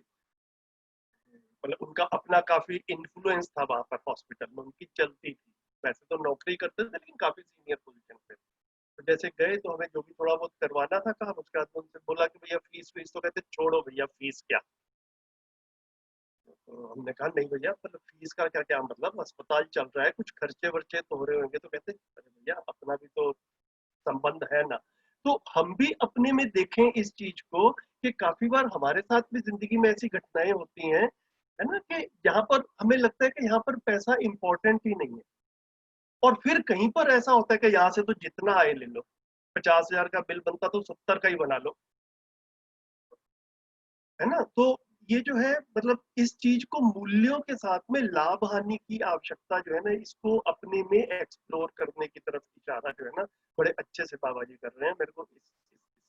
मतलब उनका अपना काफी इन्फ्लुएंस था वहां पर, हॉस्पिटल में उनकी चलती थी। वैसे तो नौकरी करते थे लेकिन काफी सीनियर पोजीशन पे। तो जैसे गए तो हमें जो भी थोड़ा बहुत करवाना था काम, उसके बाद उनसे बोला कि भैया फीस फीस, तो कहते छोड़ो भैया फीस क्या। तो हमने कहा नहीं भैया, मतलब फीस का क्या क्या मतलब, अस्पताल चल रहा है, कुछ खर्चे वर्चे तो हो रहे होंगे। तो कहते अरे भैया अपना भी तो संबंध है ना। तो हम भी अपने में देखें इस चीज को कि काफी बार हमारे साथ भी जिंदगी में ऐसी घटनाएं होती हैं, है ना, कि यहाँ पर हमें लगता है कि यहाँ पर पैसा इंपॉर्टेंट ही नहीं है, और फिर कहीं पर ऐसा होता है कि यहाँ से तो जितना आए ले लो, 50,000 का बिल बनता तो 70 का ही बना लो, है ना। तो ये जो है, मतलब इस चीज को मूल्यों के साथ में लाभ हानि की आवश्यकता जो है ना, इसको अपने में एक्सप्लोर करने की तरफ इशारा जो है ना, बड़े अच्छे से बाबा जी कर रहे हैं। मेरे को इस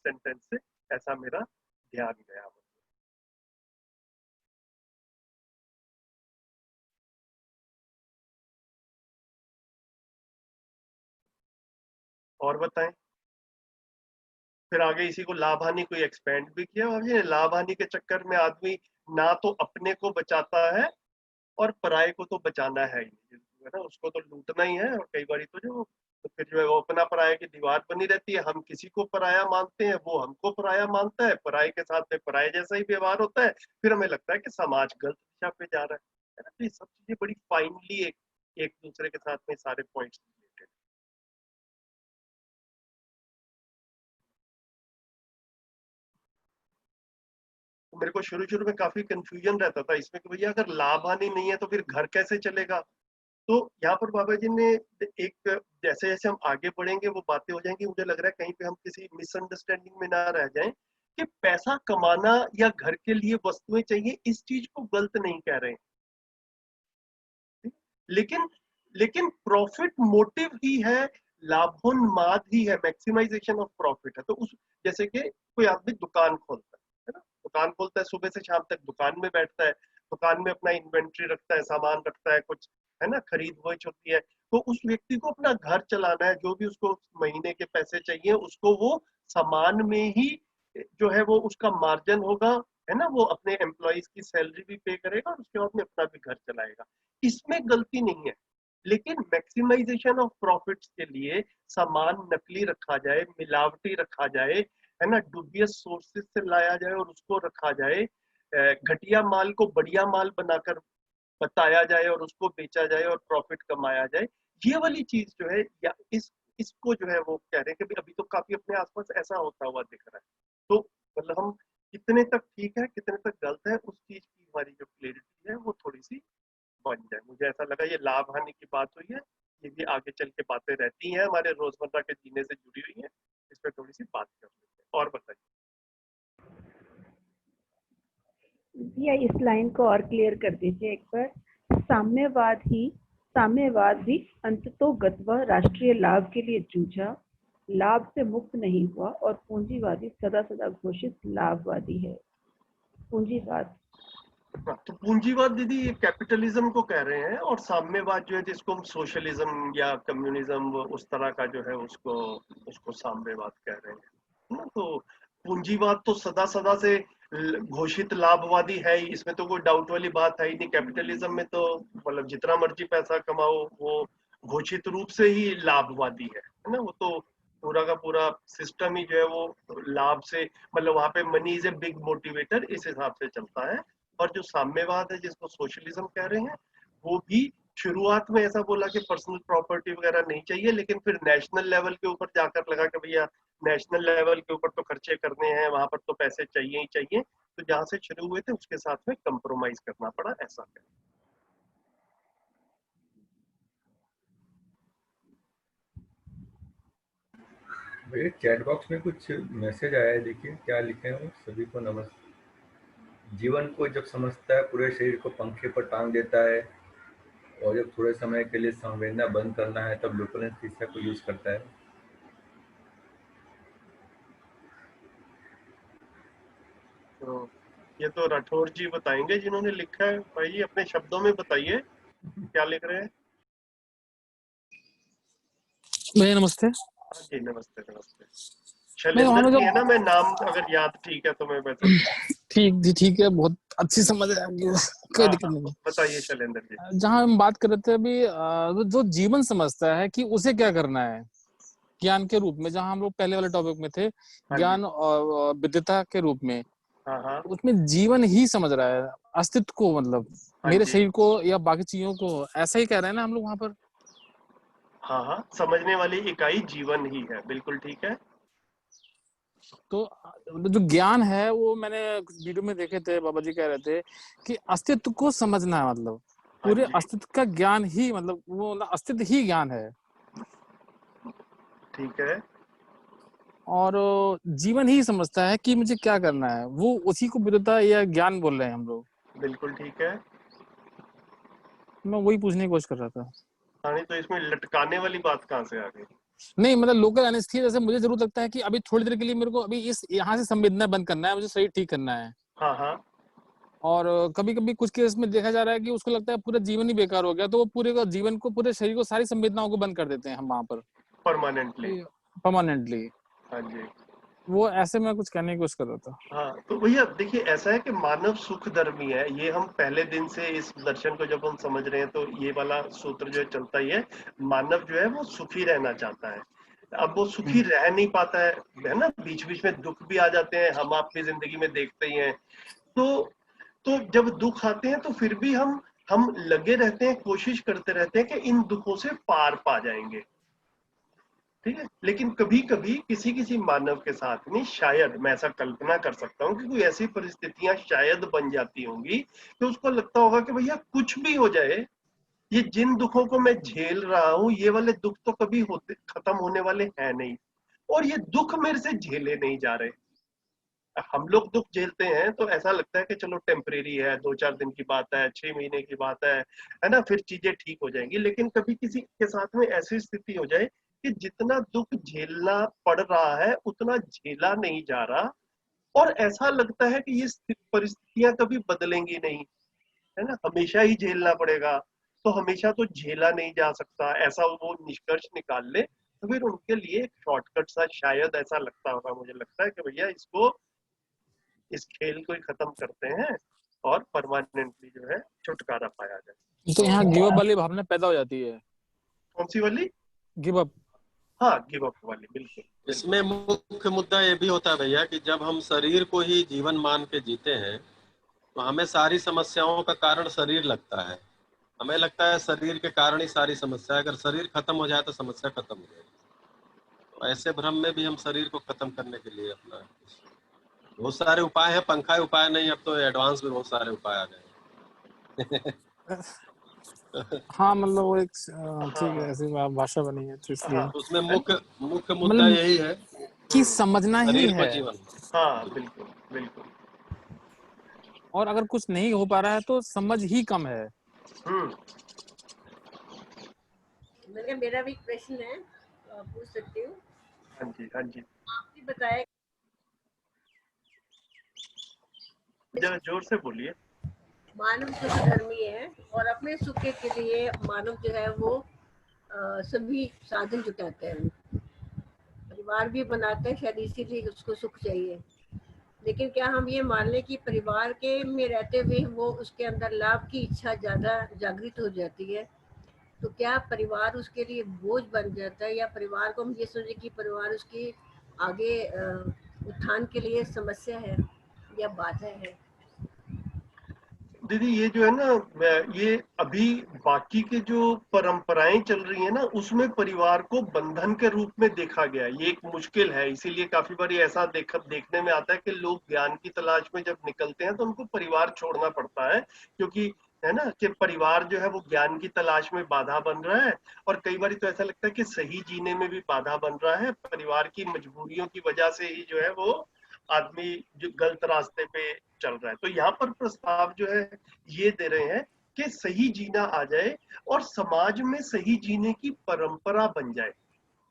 सेंटेंस से ऐसा मेरा ध्यान गया। और बताएं, फिर आगे इसी को लाभ हानि को एक्सपेंड भी किया, और ये लाभ हानि के चक्कर में आदमी ना तो अपने को बचाता है और पराये को तो बचाना है ही नहीं, है ना, उसको तो लूटना ही है। और कई बार तो जो, तो फिर जो है वो अपना पराया की दीवार बनी रहती है, हम किसी को पराया मानते हैं, वो हमको पराया मानता है, पराये के साथ में पराये जैसा ही व्यवहार होता है, फिर हमें लगता है कि समाज गलत दिशा पे जा रहा है ना। तो ये सब चीजें बड़ी फाइनली एक एक दूसरे के साथ में सारे पॉइंट्स रिलेटेड। तो मेरे को शुरू शुरू में काफी कंफ्यूजन रहता था इसमें कि भैया अगर लाभ हानि नहीं है तो फिर घर कैसे चलेगा। तो यहाँ पर बाबा जी ने एक, जैसे जैसे हम आगे बढ़ेंगे वो बातें हो जाएंगी, मुझे लग रहा है कहीं पे हम किसी मिसअंडरस्टैंडिंग में ना रह जाएं कि पैसा कमाना या घर के लिए वस्तुएं चाहिए, इस चीज को गलत नहीं कह रहे हैं। लेकिन लेकिन प्रॉफिट मोटिव ही है, लाभोन्माद ही है, मैक्सिमाइजेशन ऑफ प्रॉफिट है। तो उस, जैसे कि कोई आदमी दुकान खोलता है ना, दुकान खोलता है, सुबह से शाम तक दुकान में बैठता है, दुकान में अपना इन्वेंट्री रखता है, सामान रखता है कुछ, है ना, खरीद वही होती है। तो उस व्यक्ति को अपना घर चलाना है, जो भी उसको महीने के पैसे चाहिए उसको वो सामान में ही जो है वो उसका मार्जिन होगा, है ना, वो अपने एम्प्लॉइज की सैलरी भी पे करेगा और उसके बाद में अपना भी घर चलाएगा, इसमें गलती नहीं है। लेकिन मैक्सिमाइजेशन ऑफ प्रॉफिट्स के लिए सामान नकली रखा जाए, मिलावटी रखा जाए, है ना, डुबियस सोर्सेज से लाया जाए और उसको रखा जाए, घटिया माल को बढ़िया माल बनाकर बताया जाए और उसको बेचा जाए और प्रॉफिट कमाया जाए, ये वाली चीज जो है, या इसको जो है वो कह रहे हैं कि अभी तो काफी अपने आसपास ऐसा होता हुआ दिख रहा है। तो मतलब हम कितने तक ठीक है कितने तक गलत है उस चीज की हमारी जो क्लैरिटी है वो थोड़ी सी बन जाए। मुझे ऐसा लगा ये लाभ हानि की बात हुई है, ये भी आगे चल के बातें रहती हैं हमारे रोजमर्रा के जीने से जुड़ी हुई हैं, इस पर थोड़ी सी बात कर लेते हैं। और बताइए भैया इस लाइन को और क्लियर कर दीजिए एक बार। साम्यवाद भी अंततोगत्वा राष्ट्रीय लाभ के लिए जूझा, लाभ से मुक्त नहीं हुआ और पूंजीवादी सदा सदा घोषित लाभवादी है। पूंजीवाद तो पूंजीवाद दीदी ये कैपिटलिज्म को कह रहे हैं, और साम्यवाद जो है जिसको हम सोशलिज्म या कम्युनिज्म उस तरह का जो है उसको साम्यवाद कह रहे हैं ना। तो पूंजीवाद तो सदा सदा से घोषित लाभवादी है ही, इसमें तो कोई डाउट वाली बात है ही नहीं। कैपिटलिज्म में तो मतलब जितना मर्जी पैसा कमाओ वो घोषित रूप से ही लाभवादी है ना। वो तो पूरा का पूरा सिस्टम ही जो है वो लाभ से, मतलब वहां पे money is a big motivator, इस हिसाब से चलता है। और जो साम्यवाद है जिसको सोशलिज्म कह रहे हैं, वो भी शुरुआत में ऐसा बोला कि पर्सनल प्रॉपर्टी वगैरह नहीं चाहिए, लेकिन फिर नेशनल लेवल के ऊपर जाकर लगा कि भैया नेशनल लेवल के ऊपर तो खर्चे करने हैं, वहां पर तो पैसे चाहिए ही चाहिए। तो जहां से शुरू हुए थे उसके साथ में कंप्रोमाइज करना पड़ा, ऐसा है। भैया चैट बॉक्स में कुछ मैसेज आया है, देखिए क्या लिखे हैं वो। सभी को नमस्ते। जीवन को जब समझता है पूरे शरीर को पंखे पर टांग देता है, और जब थोड़े समय के लिए संवेदना बंद करना है तब लोकल एनेस्थीसिया को यूज करता है। तो ये तो राठौर जी बताएंगे जिन्होंने लिखा है। भाई अपने शब्दों में बताइए क्या लिख रहे हैं। भैया नमस्ते। हाँ जी नमस्ते नमस्ते। मैं वहाँ शैलेंद्र में जी है ना, मैं नाम अगर याद ठीक है तो मैं वैसे। ठीक जी, ठीक है, बहुत अच्छी समझ है आपकी, कोई दिक्कत नहीं है। बताइए शैलेंद्र जी। जहाँ हम बात कर रहे थे अभी, जो जीवन समझता है कि उसे क्या करना है ज्ञान के रूप में, जहाँ हम लोग पहले वाले टॉपिक में थे, ज्ञान और विद्यता के रूप में, हाँ उसमें जीवन ही समझ रहा है, अस्तित्व को, मतलब मेरे शरीर को या बाकी चीजों को, ऐसा ही कह रहे हैं ना हम लोग वहां पर। हाँ, समझने वाली इकाई जीवन ही है, बिल्कुल ठीक है। तो जो ज्ञान है वो मैंने वीडियो में देखे थे, बाबा जी कह रहे थे कि अस्तित्व को समझना है, मतलब पूरे अस्तित्व का ज्ञान ही, मतलब वो अस्तित्व ही ज्ञान है। ठीक है। और जीवन ही समझता है कि मुझे क्या करना है, वो उसी को विद्वता या ज्ञान बोल रहे हैं हम लोग। बिल्कुल ठीक है। मैं वही पूछने की कोशिश कर रहा था। नहीं तो इसमें लटकाने वाली बात कहाँ से आ गई? नहीं मतलब लोकल एनेस्थीसिया जैसे मुझे जरूर लगता है कि अभी थोड़ी देर के लिए मेरे को अभी इस यहाँ से संवेदना बंद करना है, मुझे शरीर ठीक करना है। हाँ। और कभी कभी कुछ केस में देखा जा रहा है कि उसको लगता है पूरा जीवन ही बेकार हो गया, तो वो पूरे का जीवन को, पूरे शरीर को, सारी संवेदनाओं को बंद कर देते हैं हम वहां पर परमानेंटली। हाँ जी। वो ऐसे में कुछ कहने की कोशिश कर रहा था। हाँ तो भैया देखिए ऐसा है कि मानव सुख धर्मी है, ये हम पहले दिन से इस दर्शन को जब हम समझ रहे हैं तो ये वाला सूत्र जो है चलता ही है। मानव जो है वो सुखी रहना चाहता है। अब वो सुखी रह नहीं पाता है ना, बीच बीच में दुख भी आ जाते हैं, हम अपनी जिंदगी में देखते ही हैं। तो जब दुख आते हैं तो फिर भी हम लगे रहते हैं, कोशिश करते रहते हैं कि इन दुखों से पार पा जाएंगे, ठीक है। लेकिन कभी कभी किसी किसी मानव के साथ में, शायद मैं ऐसा कल्पना कर सकता हूँ कि कोई ऐसी परिस्थितियां शायद बन जाती होंगी कि उसको लगता होगा कि भैया कुछ भी हो जाए, ये जिन दुखों को मैं झेल रहा हूँ ये वाले दुख तो कभी होते खत्म होने वाले हैं नहीं, और ये दुख मेरे से झेले नहीं जा रहे। हम लोग दुख झेलते हैं तो ऐसा लगता है कि चलो टेम्परेरी है, 2-4 दिन की बात है, 6 महीने की बात है ना, फिर चीजें ठीक हो जाएंगी। लेकिन कभी किसी के साथ में ऐसी स्थिति हो जाए कि जितना दुख झेलना पड़ रहा है उतना झेला नहीं जा रहा, और ऐसा लगता है कि ये परिस्थितियां कभी बदलेंगी नहीं, है ना, हमेशा ही झेलना पड़ेगा। तो हमेशा तो झेला नहीं जा सकता, ऐसा वो निष्कर्ष निकाल ले, तो फिर उनके लिए एक शॉर्टकट सा शायद ऐसा लगता होगा, मुझे लगता है कि भैया इस खेल को ही खत्म करते हैं और परमानेंटली जो है छुटकारा पाया जाए। तो यहाँ गिव अप वाली भावना पैदा हो जाती है। कौन सी वाली? Give up. हाँ गिव अप वाली, बिल्कुल। इसमें मुख्य मुद्दा ये भी होता है भैया कि जब हम शरीर को ही जीवन मान के जीते हैं तो हमें सारी समस्याओं का कारण शरीर लगता है। हमें लगता है शरीर के कारण ही सारी समस्या है, अगर शरीर खत्म हो जाए तो समस्या खत्म हो जाएगी। ऐसे भ्रम में भी हम शरीर को खत्म करने के लिए अपना बहुत सारे उपाय हैं, पंखा उपाय नहीं, अब तो एडवांस में बहुत सारे उपाय आ गए। हाँ मतलब वो एक ठीक है, हाँ ऐसी भाषा बनी है तो इसलिए हाँ उसमें मुख्य मुद्दा मतलब यही है कि समझना ही शरीर को है, जीवन। हाँ बिल्कुल बिल्कुल। और अगर कुछ नहीं हो पा रहा है तो समझ ही कम है। मेरा भी क्वेश्चन है, पूछ सकती हूँ? हाँ जी हाँ जी, आपने बताया, जरा जोर से बोलिए। मानव सुख धर्मी है और अपने सुख के लिए मानव जो है वो सभी साधन जुटाते हैं, परिवार भी बनाते हैं, शायद इसीलिए उसको सुख चाहिए। लेकिन क्या हम ये मान लें कि परिवार के में रहते हुए वो उसके अंदर लाभ की इच्छा ज्यादा जागृत हो जाती है, तो क्या परिवार उसके लिए बोझ बन जाता है, या परिवार को हम ये सोचे कि परिवार उसकी आगे उत्थान के लिए समस्या है या बाधा है? दीदी ये जो है ना, ये अभी बाकी के जो परंपराएं चल रही है ना, उसमें परिवार को बंधन के रूप में देखा गया है। ये एक मुश्किल है, इसीलिए काफी बार ऐसा देखने में आता है कि लोग ज्ञान की तलाश में जब निकलते हैं तो उनको परिवार छोड़ना पड़ता है, क्योंकि है ना कि परिवार जो है वो ज्ञान की तलाश में बाधा बन रहा है। और कई बार तो ऐसा लगता है कि सही जीने में भी बाधा बन रहा है, परिवार की मजबूरियों की वजह से ही जो है वो आदमी जो गलत रास्ते पे चल रहा है। तो यहाँ पर प्रस्ताव जो है ये दे रहे हैं कि सही जीना आ जाए और समाज में सही जीने की परंपरा बन जाए,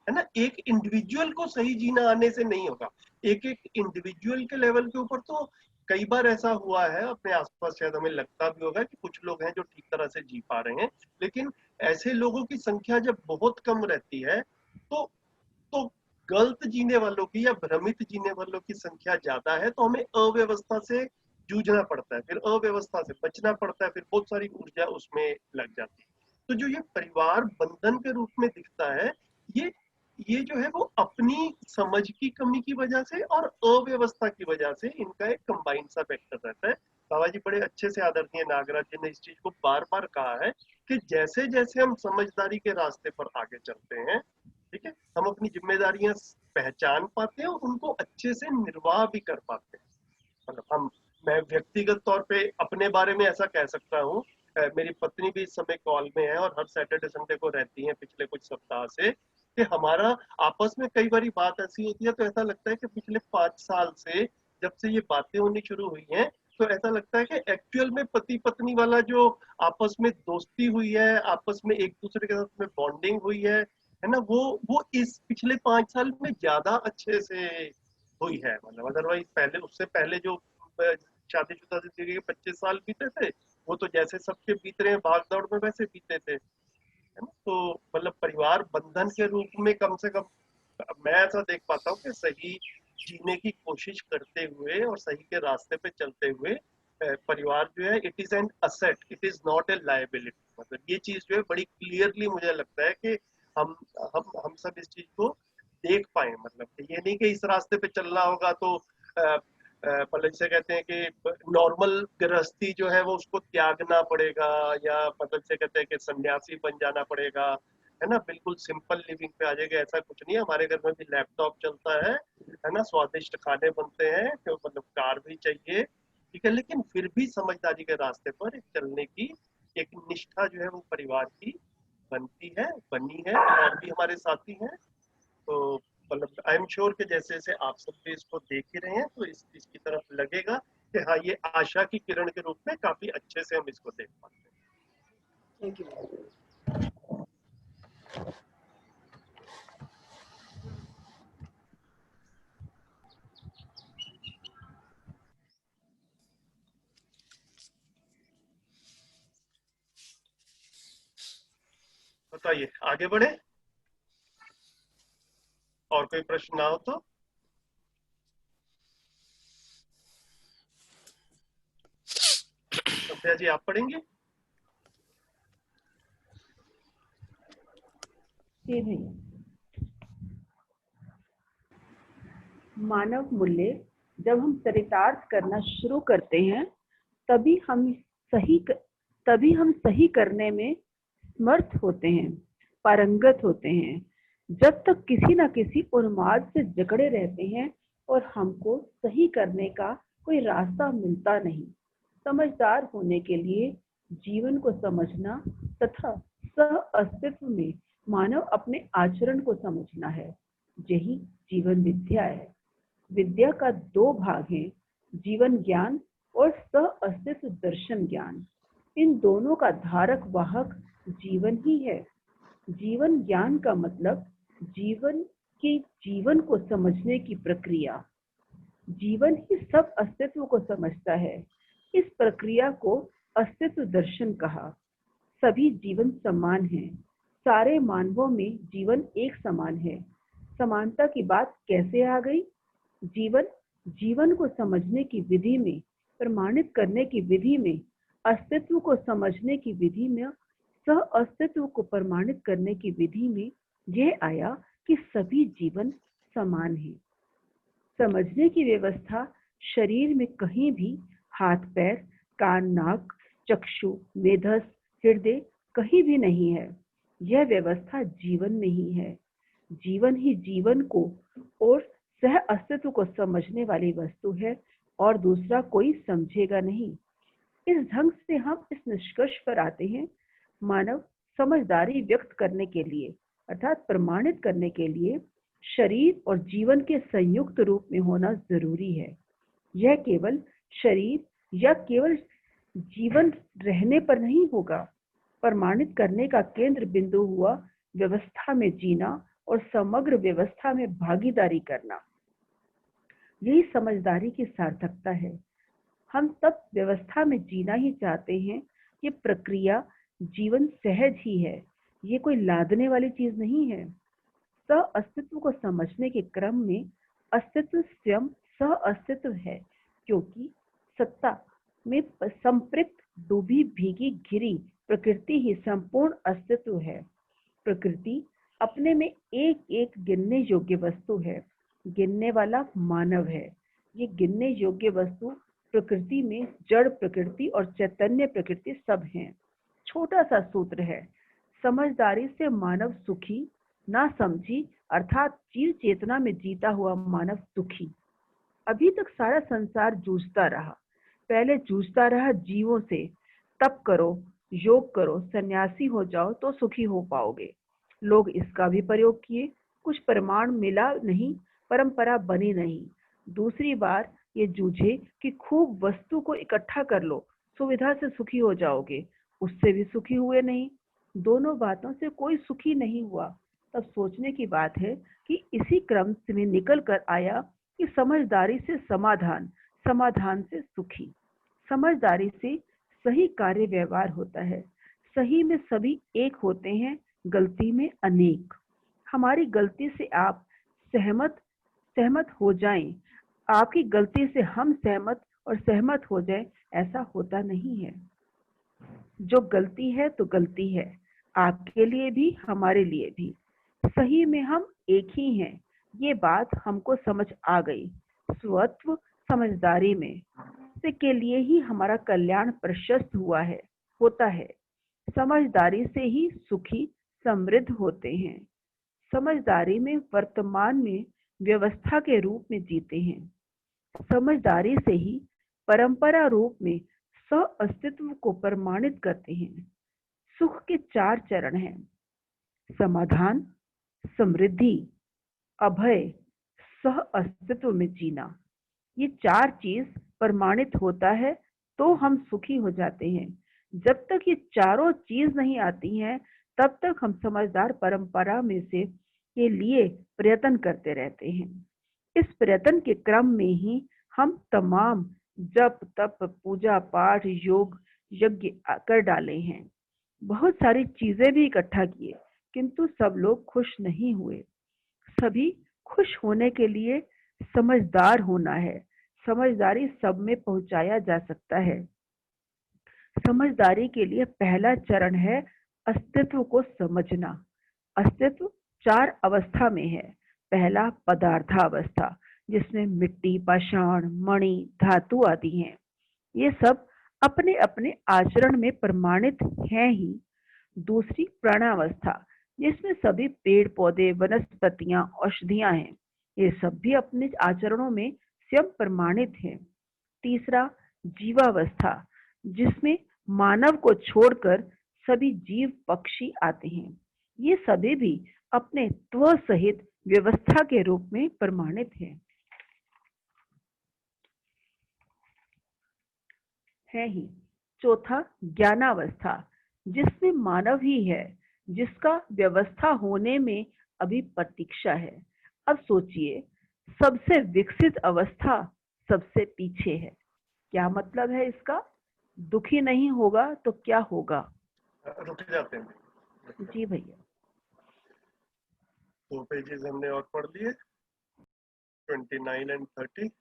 है ना। एक इंडिविजुअल को सही जीना आने से नहीं होगा, एक एक इंडिविजुअल के लेवल के ऊपर तो कई बार ऐसा हुआ है अपने आसपास, शायद हमें लगता भी होगा कि कुछ लोग हैं जो ठीक तरह से जी पा रहे हैं, लेकिन ऐसे लोगों की संख्या जब बहुत कम रहती है तो गलत जीने वालों की या भ्रमित जीने वालों की संख्या ज्यादा है, तो हमें अव्यवस्था से जूझना पड़ता है, फिर अव्यवस्था से बचना पड़ता है, फिर बहुत सारी ऊर्जा उसमें लग जाती है। तो जो ये परिवार बंधन के रूप में दिखता है, ये ये जो है वो अपनी समझ की कमी की वजह से और अव्यवस्था की वजह से इनका एक कंबाइंड सा फैक्टर रहता है। बाबा जी बड़े अच्छे से आदरणीय नागराज जी ने इस चीज को बार बार कहा है कि जैसे जैसे हम समझदारी के रास्ते पर आगे चलते हैं, ठीक है, हम अपनी जिम्मेदारियां पहचान पाते हैं और उनको अच्छे से निर्वाह भी कर पाते हैं। मतलब मैं व्यक्तिगत तौर पे अपने बारे में ऐसा कह सकता हूँ, मेरी पत्नी भी इस समय कॉल में है और हर सैटरडे संडे को रहती है पिछले कुछ सप्ताह से, कि हमारा आपस में कई बार बात ऐसी होती है तो ऐसा लगता है कि पिछले 5 साल से जब से ये बातें होनी शुरू हुई हैं, तो ऐसा लगता है कि एक्चुअल में पति पत्नी वाला जो आपस में दोस्ती हुई है, आपस में एक दूसरे के साथ में बॉन्डिंग हुई है ना, वो इस पिछले 5 साल में ज्यादा अच्छे से हुई है। मतलब अदरवाइज पहले, उससे पहले जो शादीशुदा जिंदगी के 25 साल बीते थे, वो तो जैसे सबके बीत रहे हैं भाग दौड़ में वैसे बीते थे, है ना। तो मतलब परिवार बंधन के रूप में कम से कम मैं ऐसा देख पाता हूँ कि सही जीने की कोशिश करते हुए और सही के रास्ते पे चलते हुए परिवार जो है it is an asset, it is not a liability. मतलब ये चीज जो है बड़ी क्लियरली मुझे लगता है कि हम सब इस चीज को देख पाए। मतलब ये नहीं कि इस रास्ते पे चलना होगा तो मतलब जिसे कहते हैं कि नॉर्मल गृहस्थी जो है वो उसको त्यागना पड़ेगा, या मतलब जिसे कहते हैं कि सन्यासी बन जाना पड़ेगा, है ना, बिल्कुल सिंपल लिविंग पे आ जाएगा, ऐसा कुछ नहीं है। हमारे घर में भी लैपटॉप चलता है ना, स्वादिष्ट खाने बनते हैं, तो मतलब कार भी चाहिए, ठीक है, लेकिन फिर भी समझदारी के रास्ते पर चलने की एक निष्ठा जो है वो परिवार की बनती है, बनी है, और भी हमारे साथी हैं। तो मतलब आई एम श्योर कि जैसे जैसे आप सब भी इसको देख ही रहे हैं तो इसकी तरफ लगेगा कि हाँ ये आशा की किरण के रूप में काफी अच्छे से हम इसको देख पाते हैं। Thank you. बताइए आगे बढ़े, और कोई प्रश्न ना हो तो। संध्या जी आप पढ़ेंगे? जी भैया। मानव मूल्य जब हम चरितार्थ करना शुरू करते हैं तभी हम सही करने में समर्थ होते हैं, पारंगत होते हैं। जब तक किसी न किसी उन्माद से जकड़े रहते हैं और हमको सही करने का कोई रास्ता मिलता नहीं। समझदार होने के लिए जीवन को समझना तथा सह अस्तित्व में मानव अपने आचरण को समझना है। यही जीवन विद्या है। विद्या का दो भाग हैं, जीवन ज्ञान और सह अस्तित्व दर्शन ज्ञान। इन दोनों का धारक वाहक जीवन ही है। जीवन ज्ञान का मतलब जीवन के जीवन को समझने की प्रक्रिया। जीवन ही सब अस्तित्व को समझता है। इस प्रक्रिया को अस्तित्व दर्शन कहा। सभी जीवन समान हैं। सारे मानवों में जीवन एक समान है। समानता की बात कैसे आ गई? जीवन को समझने की विधि में, प्रमाणित करने की विधि में, अस्तित्व को समझने की विधि में, सह अस्तित्व को प्रमाणित करने की विधि में यह आया कि सभी जीवन समान हैं। समझने की व्यवस्था शरीर में कहीं भी हाथ पैर, कान नाक, चक्षु, मेधस, हृदय कहीं भी नहीं है। यह व्यवस्था जीवन में ही है। जीवन ही जीवन को और सह अस्तित्व को समझने वाली वस्तु है और दूसरा कोई समझेगा नहीं। इस ढंग से हम इस निष्कर्ष पर आते हैं, मानव समझदारी व्यक्त करने के लिए अर्थात प्रमाणित करने के लिए शरीर और जीवन के संयुक्त रूप में होना जरूरी है। यह केवल शरीर या केवल जीवन रहने पर नहीं होगा। प्रमाणित करने का केंद्र बिंदु हुआ व्यवस्था में जीना और समग्र व्यवस्था में भागीदारी करना। यही समझदारी की सार्थकता है। हम तब व्यवस्था में जीना ही चाहते हैं। ये प्रक्रिया जीवन सहज ही है, ये कोई लादने वाली चीज नहीं है। सह अस्तित्व को समझने के क्रम में अस्तित्व स्वयं सह अस्तित्व है, क्योंकि सत्ता में संपृक्त डूबी भीगी घिरी प्रकृति ही संपूर्ण अस्तित्व है। प्रकृति अपने में एक एक गिनने योग्य वस्तु है। गिनने वाला मानव है। ये गिनने योग्य वस्तु प्रकृति में जड़ प्रकृति और चैतन्य प्रकृति सब हैं। छोटा सा सूत्र है, समझदारी से मानव सुखी, ना समझी अर्थात जीव चेतना में जीता हुआ मानव दुखी। अभी तक सारा संसार जूझता रहा। पहले जूझता रहा जीवों से, तप करो, योग करो, सन्यासी हो जाओ तो सुखी हो पाओगे। लोग इसका भी प्रयोग किए, कुछ प्रमाण मिला नहीं, परंपरा बनी नहीं। दूसरी बार ये जूझे कि खूब वस्तु को इकट्ठा कर लो, सुविधा से सुखी हो जाओगे, उससे भी सुखी हुए नहीं। दोनों बातों से कोई सुखी नहीं हुआ। तब सोचने की बात है कि इसी क्रम में निकल कर आया कि समझदारी से समाधान, समाधान से सुखी। समझदारी से सही कार्य व्यवहार होता है। सही में सभी एक होते हैं, गलती में अनेक। हमारी गलती से आप सहमत हो जाएं, आपकी गलती से हम सहमत हो जाएं, ऐसा होता नहीं है। जो गलती है तो गलती है, आपके लिए भी हमारे लिए भी। सही में हम एक ही हैं, ये बात हमको समझ आ गई। स्वत्व समझदारी में से के लिए ही हमारा कल्याण प्रशस्त होता है। समझदारी से ही सुखी समृद्ध होते हैं। समझदारी में वर्तमान में व्यवस्था के रूप में जीते हैं। समझदारी से ही परंपरा रूप में सह अस्तित्व को प्रमाणित करते हैं। सुख के 4 चरण हैं, समाधान, समृद्धि, अभय, सह अस्तित्व में जीना। ये 4 चीज प्रमाणित होता है तो हम सुखी हो जाते हैं। जब तक ये चारों चीज नहीं आती हैं, तब तक हम समझदार परंपरा में से के लिए प्रयत्न करते रहते हैं। इस प्रयत्न के क्रम में ही हम तमाम जप तप पूजा पाठ योग यज्ञ कर डाले हैं। बहुत सारी चीजें भी इकट्ठा किए, किंतु सब लोग खुश नहीं हुए। सभी खुश होने के लिए समझदार होना है। समझदारी सब में पहुंचाया जा सकता है। समझदारी के लिए पहला चरण है अस्तित्व को समझना। अस्तित्व 4 अवस्था में है। पहला पदार्थावस्था, जिसमें मिट्टी, पाषाण, मणि, धातु आदि हैं। ये सब अपने अपने आचरण में प्रमाणित हैं ही। दूसरी प्राणावस्था, जिसमें सभी पेड़ पौधे, वनस्पतियां, औषधियां हैं। ये सब भी अपने आचरणों में स्वयं प्रमाणित हैं। तीसरा, जीवावस्था, जिसमें मानव को छोड़कर सभी जीव पक्षी आते हैं। ये सभी भी अपने त्व सहित व्यवस्था के रूप में प्रमाणित हैं। है ही। चौथा, ज्ञानावस्था, जिसमें मानव ही है, जिसका व्यवस्था होने में अभी प्रतीक्षा है। अब सोचिए, सबसे विकसित अवस्था सबसे पीछे है। क्या मतलब है इसका? दुखी नहीं होगा तो क्या होगा? रुक जाते हैं। जी भैया। 2 पेजेस हमने और पढ़ लिए, 29 एंड 30।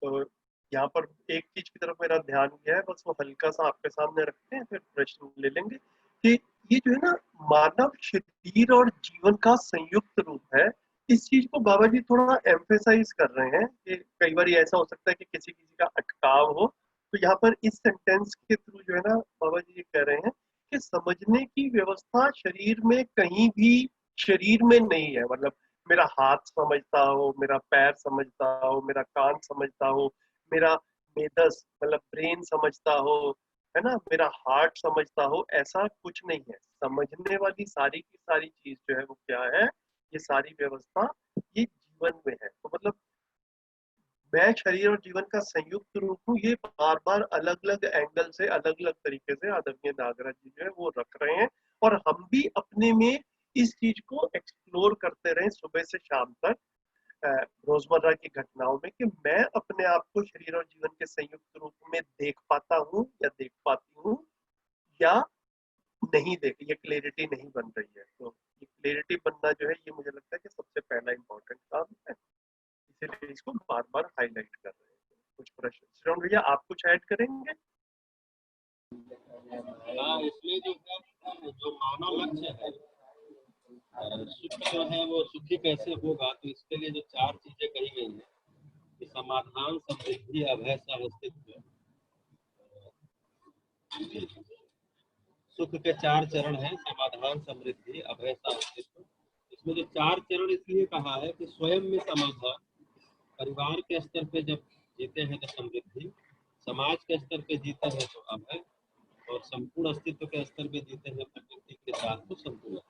तो यहाँ पर एक चीज की तरफ मेरा ध्यान गया है, बस वो हल्का सा आपके सामने रखते हैं, फिर प्रश्न ले लेंगे कि ये जो है ना मानव शरीर और जीवन का संयुक्त रूप है। इस चीज को बाबा जी थोड़ा एम्फेसाइज कर रहे हैं कि कई बार ऐसा हो सकता है कि किसी किसी का अटकाव हो। तो यहाँ पर इस सेंटेंस के थ्रू जो है ना बाबा जी ये कह रहे हैं कि समझने की व्यवस्था शरीर में कहीं भी शरीर में नहीं है। मतलब मेरा हाथ समझता हो, मेरा पैर समझता हो, मेरा कान समझता हो, मेरा मेदस मतलब ब्रेन समझता हो, है ना, मेरा हार्ट समझता हो, ऐसा कुछ नहीं है। समझने वाली सारी की सारी चीज जो है वो क्या है, ये सारी व्यवस्था ये जीवन में है। तो मतलब मैं शरीर और जीवन का संयुक्त रूप हूँ, ये बार बार अलग अलग एंगल से अलग अलग तरीके से आदरणीय नागराज जी जो है वो रख रहे हैं। और हम भी अपने में इस चीज को एक्सप्लोर करते रहे सुबह से शाम तक रोजमर्रा की घटनाओं में कि मैं अपने आप को शरीर और जीवन के संयुक्त रूप में देख पाता हूँ या देख पाती हूँ या नहीं देख, ये क्लैरिटी नहीं बन रही है। तो ये क्लैरिटी बनना जो है ये मुझे लगता है कि सबसे पहला इंपॉर्टेंट काम है, इसीलिए इसको बार बार हाईलाइट कर रहे हैं। कुछ प्रश्न श्रवण भैया आप कुछ ऐड करेंगे? हाँ, इसमें जो है जो मानव लक्ष्य है सुख जो है वो सुखी कैसे होगा, तो इसके लिए जो 4 चीजें कही गई है कि समाधान, समृद्धि, अभय, सह अस्तित्व। सुख के 4 चरण हैं, समाधान, समृद्धि, अभय, सह अस्तित्व। इसमें जो 4 चरण इसलिए कहा है कि स्वयं में समाधान, परिवार के स्तर पे जब जीते हैं तो समृद्धि, समाज के स्तर पे जीते हैं तो अभय, और संपूर्ण अस्तित्व के स्तर पे जीते हैं प्रकृति के साथ तो संतुलन।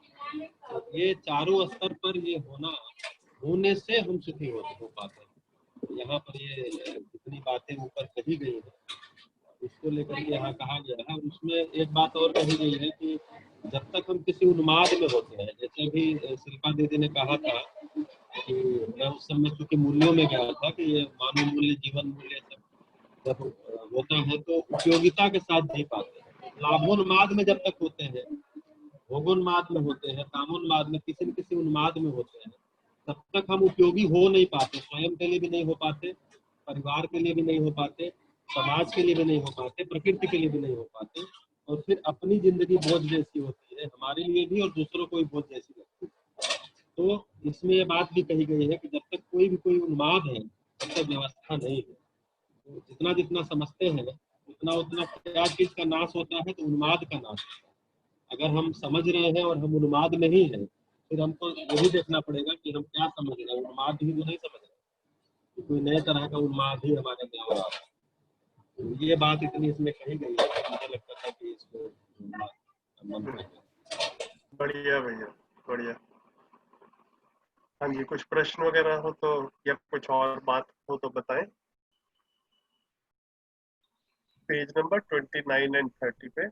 तो ये चारों स्तर पर ये होने से हम सुखी हो पाते हैं। यहाँ पर ये जितनी बातें ऊपर कही गई है उसको लेकर के यहाँ कहा गया है। उसमें एक बात और कही गई है कि जब तक हम किसी उन्माद में होते हैं, जैसे भी शिल्पा दीदी ने कहा था कि मैं उस समय चूंकि मूल्यों में गया था कि ये मानव मूल्य, जीवन मूल्य सब जब होता है तो उपयोगिता के साथ जी पाते हैं। लाभोन्माद में जब तक होते हैं, भोगोन्माद में होते हैं, कामोन्माद में, किसी न किसी उन्माद में होते हैं, तब तक हम उपयोगी हो नहीं पाते। स्वयं के लिए भी नहीं हो पाते, परिवार के लिए भी नहीं हो पाते, समाज के लिए भी नहीं हो पाते, प्रकृति के लिए भी नहीं हो पाते। और फिर अपनी जिंदगी बोझ जैसी होती है, हमारे लिए भी और दूसरों को भी बोझ जैसी लगती है। तो इसमें ये बात भी कही गई है कि जब तक कोई उन्माद है तब तक व्यवस्था नहीं है। तो जितना जितना समझते हैं उतना उतना क्या चीज का नाश होता है, तो उन्माद का नाश होता है। अगर हम समझ रहे हैं और हम उन्माद में ही हैं, फिर हमको यही देखना पड़ेगा कि हम क्या समझ रहे हैं। उन्माद ही तो नहीं समझ रहे, कोई नए तरह का उन्माद ही हमारे में आ रहा है। तो ये बात इतनी इसमें कही गई है कि मुझे लगता था कि इसको बढ़िया भैया, बढ़िया। हाँ जी, कुछ प्रश्न वगैरह हो तो या कुछ और बात हो तो बताएं। पेज नंबर 29 एंड 30 पे।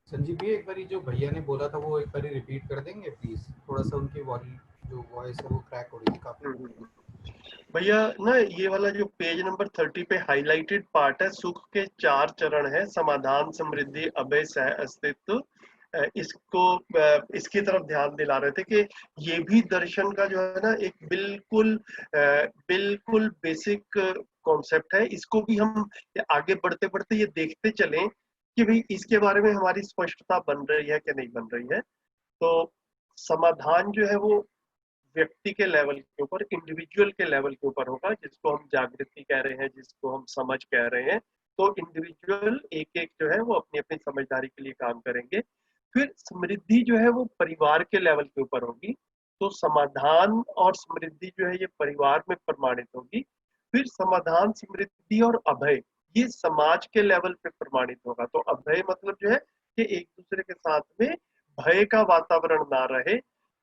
संजीव जी, एक बार जो भैया ने बोला था वो एक बार रिपीट कर देंगे प्लीज? थोड़ा सा उनकी जो वॉइस है वो क्रैक हो रही थी काफी। भैया ना ये वाला जो पेज नंबर 30 पे हाईलाइटेड पार्ट है, सुख के 4 चरण है, समाधान, समृद्धि, अभय, सह अस्तित्व। इसको इसकी तरफ ध्यान दिला रहे थे कि ये भी दर्शन का जो है ना एक बिल्कुल बेसिक कॉन्सेप्ट है। इसको भी हम आगे बढ़ते बढ़ते ये देखते चलें कि भाई इसके बारे में हमारी स्पष्टता बन रही है कि नहीं बन रही है। तो समाधान जो है वो व्यक्ति के लेवल के ऊपर, इंडिविजुअल के लेवल के ऊपर होगा, जिसको हम जागृति कह रहे हैं, जिसको हम समझ कह रहे हैं। तो इंडिविजुअल एक एक जो है वो अपनी अपनी समझदारी के लिए काम करेंगे। फिर समृद्धि जो है वो परिवार के लेवल के ऊपर होगी, तो समाधान और समृद्धि जो है ये परिवार में प्रमाणित होगी। फिर समाधान, समृद्धि और अभय ये समाज के लेवल पे प्रमाणित होगा। तो अभय मतलब जो है कि एक दूसरे के साथ में भय का वातावरण ना रहे।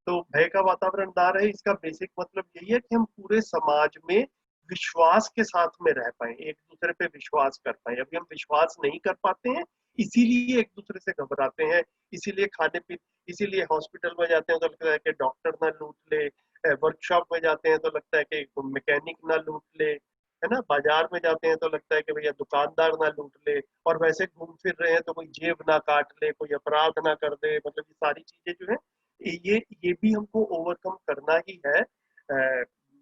तो भय का वातावरण ना रहे, इसका बेसिक मतलब यही है कि हम पूरे समाज में विश्वास के साथ में रह पाए, एक दूसरे पे विश्वास कर पाए। अभी हम विश्वास नहीं कर पाते हैं, इसीलिए एक दूसरे से घबराते हैं, इसीलिए खाने पीने, इसीलिए हॉस्पिटल में जाते हैं तो लगता है कि डॉक्टर ना लूट ले, वर्कशॉप में जाते हैं तो लगता है कि मैकेनिक ना लूट ले, है ना, बाजार में जाते हैं तो लगता है कि भैया दुकानदार ना लूट ले, और वैसे घूम फिर रहे हैं तो कोई जेब ना काट ले, कोई अपराध ना कर दे। मतलब ये सारी चीजें जो है ये भी हमको ओवरकम करना ही है।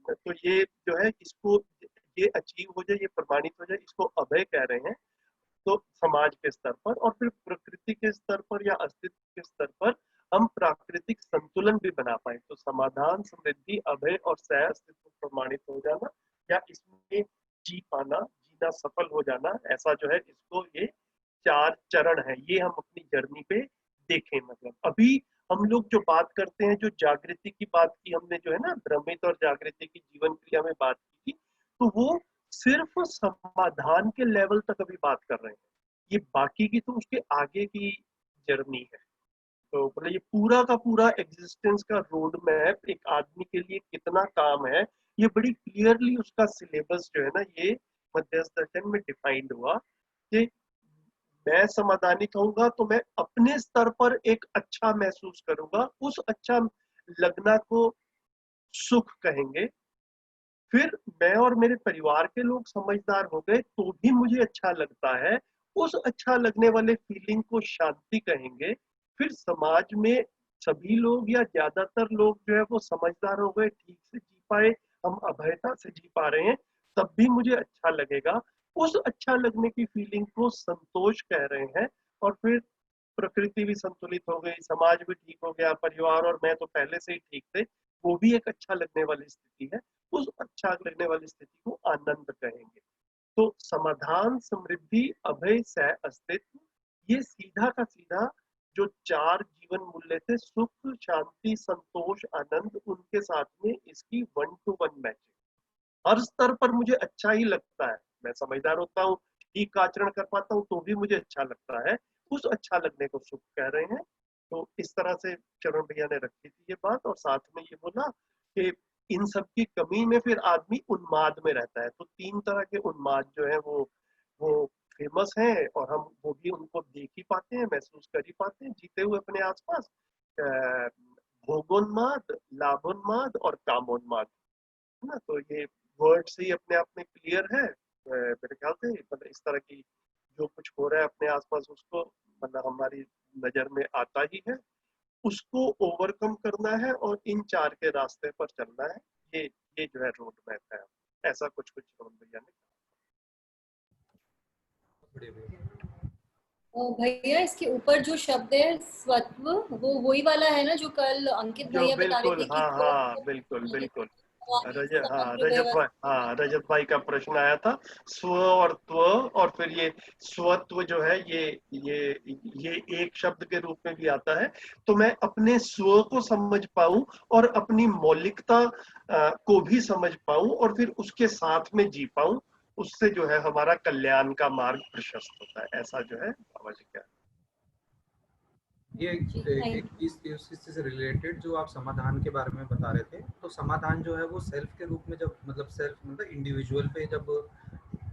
तो ये जो है इसको, ये अचीव हो जाए, ये प्रमाणित हो जाए, इसको अभय कह रहे हैं। तो समाज के स्तर पर और फिर प्रकृति के स्तर पर या अस्तित्व के स्तर पर हम प्राकृतिक संतुलन भी बना पाए। तो समाधान, समृद्धि, अभय और सह अस्तित्व प्रमाणित हो जाना या इसमें जी पाना, जीना सफल हो जाना, ऐसा जो है इसको ये 4 चरण है, ये हम अपनी जर्नी पे देखें। मतलब अभी हम लोग जो बात करते हैं, जो जागृति की बात की हमने, जो है ना भ्रमित और जागृति की जीवन क्रिया में बात की थी, तो वो सिर्फ समाधान के लेवल तक अभी बात कर रहे हैं। ये बाकी की तो उसके आगे की जर्नी है। तो मतलब ये पूरा का पूरा एग्जिस्टेंस का रोड मैप एक आदमी के लिए कितना काम है, ये बड़ी क्लियरली उसका सिलेबस जो है ना ये मध्यस्थ दर्शन में डिफाइंड हुआ कि मैं समाधानित होऊंगा तो मैं अपने स्तर पर एक अच्छा महसूस करूंगा, उस अच्छा लगना को सुख कहेंगे। फिर मैं और मेरे परिवार के लोग समझदार हो गए तो भी मुझे अच्छा लगता है, उस अच्छा लगने वाले फीलिंग को शांति कहेंगे। फिर समाज में सभी लोग या ज्यादातर लोग जो है वो समझदार हो गए, ठीक से जी पाए, हम अभयता से जी पा रहे हैं, तब भी मुझे अच्छा लगेगा। उस अच्छा लगने की फीलिंग को संतोष कह रहे हैं। और फिर प्रकृति भी संतुलित हो गई, समाज भी ठीक हो गया, परिवार और मैं तो पहले से ही ठीक थे, वो भी एक अच्छा लगने वाली स्थिति है। उस अच्छा लगने वाली स्थिति को आनंद कहेंगे। तो समाधान, समृद्धि, अभय, सह अस्तित्व, ये सीधा का सीधा जो 4 जीवन मूल्य थे, सुख, शांति, संतोष, आनंद, उनके साथ में इसकी 1 to 1 मैचिंग। हर स्तर पर मुझे अच्छा ही लगता है, मैं समझदार होता हूँ, ठीक का आचरण कर पाता हूँ तो भी मुझे अच्छा लगता है, उस अच्छा लगने को सुख कह रहे हैं। तो इस तरह से चरण भैया ने रखी थी ये बात, और साथ में ये बोला कि इन सब की कमी में फिर आदमी उन्माद में रहता है। तो 3 तरह के उन्माद जो है वो फेमस हैं, और हम वो भी उनको देख ही पाते हैं, महसूस कर ही पाते हैं जीते हुए अपने आसपास। भोगोन्माद, लाभोन्माद और कामोन्माद, है ना। तो ये वर्ड से ही अपने आप में क्लियर है मेरे ख्याल से। मतलब इस तरह की जो कुछ हो रहा है अपने आसपास, उसको मतलब हमारी नजर में आता ही है, उसको ओवरकम करना है और इन 4 के रास्ते पर चलना है। ये जो है रोड मैप है, ऐसा कुछ भैया ने। भैया इसके ऊपर जो शब्द है स्वत्व, वो वही वाला है ना जो कल अंकित जो भैया बता रहे बिल्कुल, थे कि हाँ बिल्कुल बिल्कुल। रजत भाई का प्रश्न आया था, स्व और त्व, और फिर ये स्वत्व जो है ये एक शब्द के रूप में भी आता है। तो मैं अपने स्व को समझ पाऊं और अपनी मौलिकता को भी समझ पाऊं और फिर उसके साथ में जी पाऊं, उससे जो है हमारा कल्याण का मार्ग प्रशस्त होता है। ऐसा जो है बाबा जी क्या ये एक चीज से रिलेटेड जो आप समाधान के बारे में बता रहे थे, तो समाधान जो है वो सेल्फ के रूप में जब मतलब सेल्फ मतलब इंडिविजुअल पे जब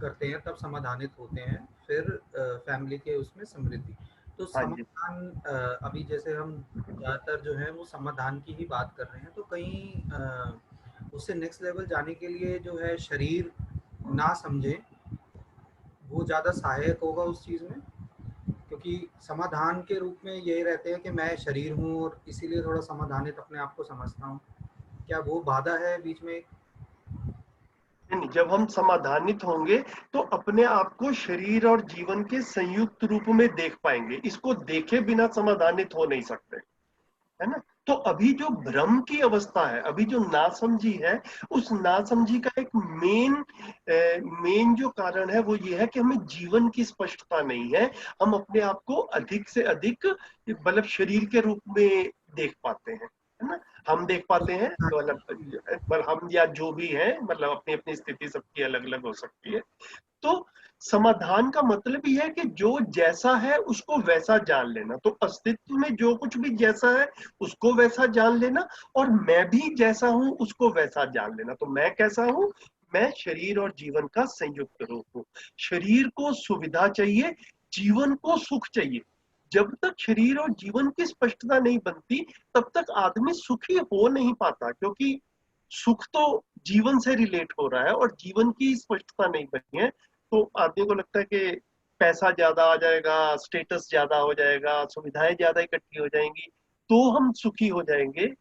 करते हैं तब समाधानित होते हैं, फिर फैमिली के उसमें समृद्धि। तो समाधान अभी जैसे हम ज़्यादातर जो है वो समाधान की ही बात कर रहे हैं, तो कहीं उससे नेक्स्ट लेवल जाने के लिए जो है शरीर ना समझे वो ज़्यादा सहायक होगा उस चीज़ में, क्योंकि समाधान के रूप में यही रहते हैं कि मैं शरीर हूँ और इसीलिए थोड़ा समाधानित अपने आप को समझता हूँ। क्या वो बाधा है बीच में? नहीं, जब हम समाधानित होंगे तो अपने आप को शरीर और जीवन के संयुक्त रूप में देख पाएंगे, इसको देखे बिना समाधानित हो नहीं सकते, है ना। तो अभी जो भ्रम की अवस्था है, अभी जो नासमझी है, उस नासमझी का एक मेन मेन जो कारण है वो ये है कि हमें जीवन की स्पष्टता नहीं है। हम अपने आप को अधिक से अधिक मतलब शरीर के रूप में देख पाते हैं, है ना। हम देख पाते हैं तो मतलब हम या जो भी है, मतलब अपनी अपनी स्थिति सबकी अलग अलग हो सकती है। तो समाधान का मतलब ही है कि जो जैसा है उसको वैसा जान लेना। तो अस्तित्व में जो कुछ भी जैसा है उसको वैसा जान लेना, और मैं भी जैसा हूं उसको वैसा जान लेना। तो मैं कैसा हूं? मैं शरीर और जीवन का संयुक्त रूप हूं। शरीर को सुविधा चाहिए, जीवन को सुख चाहिए। जब तक शरीर और जीवन की स्पष्टता नहीं बनती तब तक आदमी सुखी हो नहीं पाता, क्योंकि सुख तो जीवन से रिलेट हो रहा है और जीवन की स्पष्टता नहीं बनी है। तो आदमी को लगता है कि पैसा ज्यादा आ जाएगा, स्टेटस ज्यादा हो जाएगा, सुविधाएं ज्यादा इकट्ठी हो जाएंगी तो हम सुखी हो जाएंगे।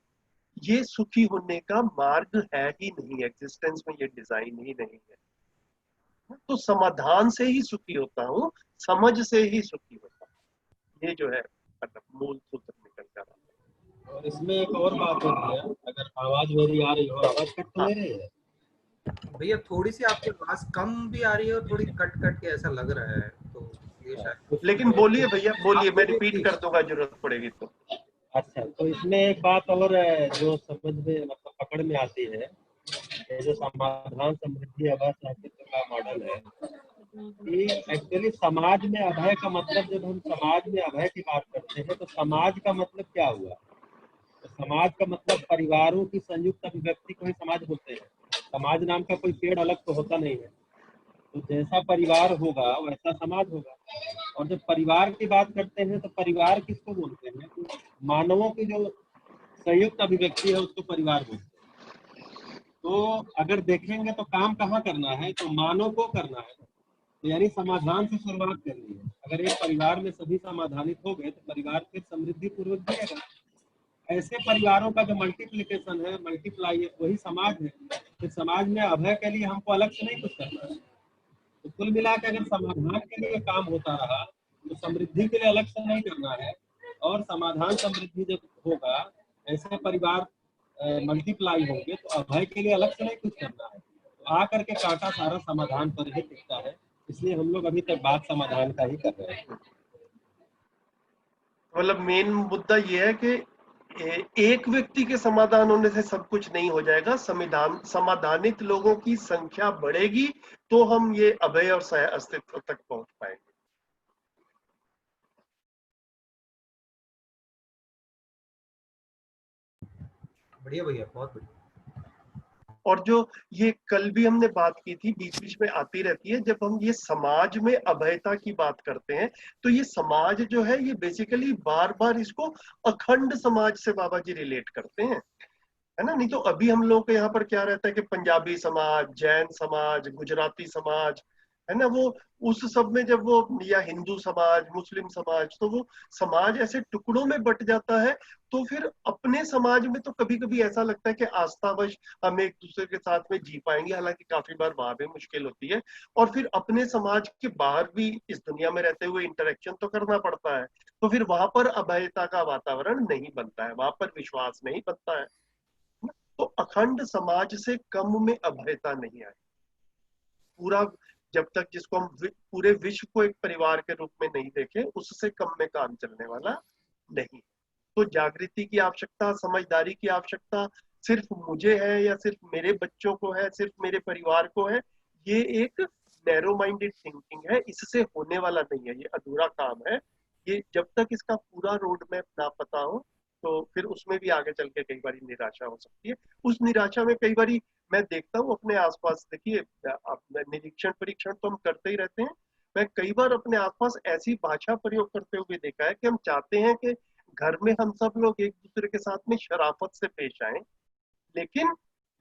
ये सुखी होने का मार्ग है ही नहीं, एग्जिस्टेंस में ये डिजाइन ही नहीं है। तो समाधान से ही सुखी होता हूँ, समझ से ही सुखी होता हूँ। ये जो है मतलब मूल सूत्र निकल कर आता है। और इसमें एक और बात होती है, अगर आवाज मेरी आ रही हो, आवाज कट तो हाँ। नहीं रही है? भैया थोड़ी सी आपकी आवाज कम भी आ रही है और थोड़ी कट कट के ऐसा लग रहा है, तो ये शायद लेकिन बोलिए भैया, बोलिए, आप मैं बोलिए रिपीट कि- कर दूंगा जरूरत पड़ेगी तो। अच्छा, तो इसमें एक बात और है जो समझ में मतलब पकड़ में आती है, ये जो समाधान समृद्धि अभय साहित्य का मॉडल है कि एक्चुअली समाज में अभय का मतलब, जब हम समाज में अभय की बात करते हैं तो समाज का मतलब क्या हुआ? तो समाज का मतलब परिवारों की संयुक्त अभिव्यक्ति को ही समाज बोलते हैं। समाज नाम का कोई पेड़ अलग तो होता नहीं है। तो जैसा परिवार होगा वैसा समाज होगा। और जब परिवार की बात करते हैं तो परिवार किसको बोलते हैं? तो मानवों की जो संयुक्त अभिव्यक्ति है उसको परिवार बोलते हैं। तो अगर देखेंगे तो काम कहाँ करना है? तो मानव को करना है। तो यानी समाधान से शुरुआत करनी है। अगर एक परिवार में सभी समाधानित हो गए तो परिवार फिर समृद्धि पूर्वक जिएगा। ऐसे परिवारों का जो मल्टीप्लिकेशन है, मल्टीप्लाई है, वही समाज है। फिर समाज में अभय के लिए हमको अलग से नहीं कुछ करना है। तो कुल मिला के अगर समाधान के लिए काम होता रहा तो समृद्धि के लिए अलग से नहीं करना है। और समाधान समृद्धि जब होगा, ऐसे परिवार मल्टीप्लाई होंगे तो अभय के लिए अलग से नहीं कुछ करना है। तो आकर के कांटा सारा समाधान पर ही टिकता है। इसलिए हम लोग अभी तक बात समाधान का ही कर रहे हैं। मतलब मेन मुद्दा ये है कि एक व्यक्ति के समाधान होने से सब कुछ नहीं हो जाएगा। समाधानित लोगों की संख्या बढ़ेगी तो हम ये अभय और सह अस्तित्व तक पहुंच पाएंगे। बढ़िया भैया, बहुत बढ़िया। और जो ये कल भी हमने बात की थी, बीच बीच में आती रहती है, जब हम ये समाज में अभयता की बात करते हैं तो ये समाज जो है ये बेसिकली बार बार इसको अखंड समाज से बाबा जी रिलेट करते हैं, है ना। नहीं तो अभी हम लोग के यहाँ पर क्या रहता है कि पंजाबी समाज, जैन समाज, गुजराती समाज, है ना, वो उस सब में जब वो, या हिंदू समाज, मुस्लिम समाज, तो वो समाज ऐसे टुकड़ों में बट जाता है। तो फिर अपने समाज में तो कभी कभी ऐसा लगता है कि आस्थावश हम एक दूसरे के साथ में जी पाएंगे, हालांकि काफी बार वहां भी मुश्किल होती है। और फिर अपने समाज के बाहर भी इस दुनिया में रहते हुए इंटरेक्शन तो करना पड़ता है। तो फिर वहां पर अभयता का वातावरण नहीं बनता है, वहां पर विश्वास नहीं बनता है। तो अखंड समाज से कम में अभयता नहीं आई। पूरा, जब तक जिसको हम पूरे विश्व को एक परिवार के रूप में नहीं देखें, उससे कम में काम चलने वाला नहीं। तो जागृति की आवश्यकता, समझदारी की आवश्यकता सिर्फ मुझे है या सिर्फ मेरे बच्चों को है, सिर्फ मेरे परिवार को है, ये एक नैरो माइंडेड थिंकिंग है। इससे होने वाला नहीं है, ये अधूरा काम है। ये जब तक इसका पूरा रोड मैप ना पता हो तो फिर उसमें भी आगे चल के कई बार निराशा हो सकती है। उस निराशा में कई बार मैं देखता हूँ अपने आसपास, देखिए निरीक्षण परीक्षण तो हम करते ही रहते हैं। मैं कई बार अपने आसपास ऐसी भाषा प्रयोग करते हुए देखा है कि हम चाहते हैं कि घर में हम सब लोग एक दूसरे के साथ में शराफत से पेश आए, लेकिन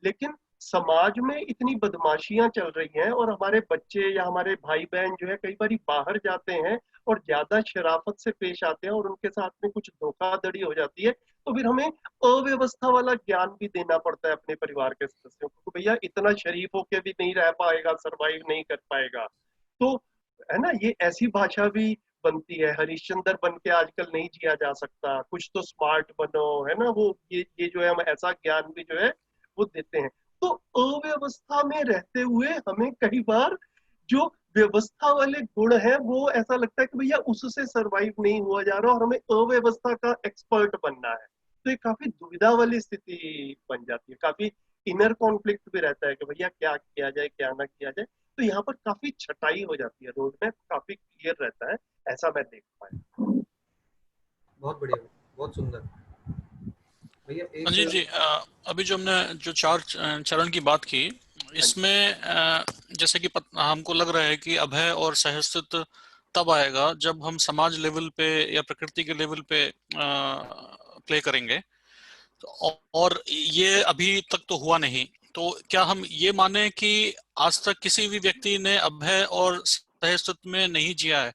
लेकिन समाज में इतनी बदमाशियां चल रही हैं और हमारे बच्चे या हमारे भाई बहन जो है कई बार बाहर जाते हैं और ज्यादा शराफत से पेश आते हैं और उनके साथ में कुछ धोखाधड़ी हो जाती है। तो फिर हमें अव्यवस्था वाला ज्ञान भी देना पड़ता है अपने परिवार के सदस्यों को, भैया इतना शरीफ होके भी नहीं रह पाएगा, सरवाइव नहीं कर पाएगा। तो है ना, ये ऐसी भाषा भी बनती है। हरिश्चंद्र बन के आजकल नहीं जिया जा सकता, कुछ तो स्मार्ट बनो, है ना। वो ये जो है हम ऐसा ज्ञान भी जो है वो देते हैं। तो अव्यवस्था में रहते हुए हमें कई बार जो व्यवस्था वाले गुण हैं वो ऐसा लगता है कि भैया उससे सरवाइव नहीं हुआ जा रहा और हमें अव्यवस्था का एक्सपर्ट बनना है। तो ये काफी दुविधा वाली स्थिति बन जाती है, काफी इनर कॉन्फ्लिक्ट भी रहता है कि भैया क्या किया जाए क्या ना किया जाए। तो यहाँ पर काफी छटाई हो जाती है, रोड मैप काफी क्लियर रहता है, ऐसा मैं देख पाया। बहुत बढ़िया, बहुत सुंदर भैया। हाँ जी जी, अभी जो हमने जो 4 चरण की बात की, इसमें जैसे कि हमको लग रहा है कि अभय और सहस्तित्व तब आएगा जब हम समाज लेवल पे या प्रकृति के लेवल पे प्ले करेंगे, और ये अभी तक तो हुआ नहीं। तो क्या हम ये माने कि आज तक किसी भी व्यक्ति ने अभय और सहस्तित्व में नहीं जिया है?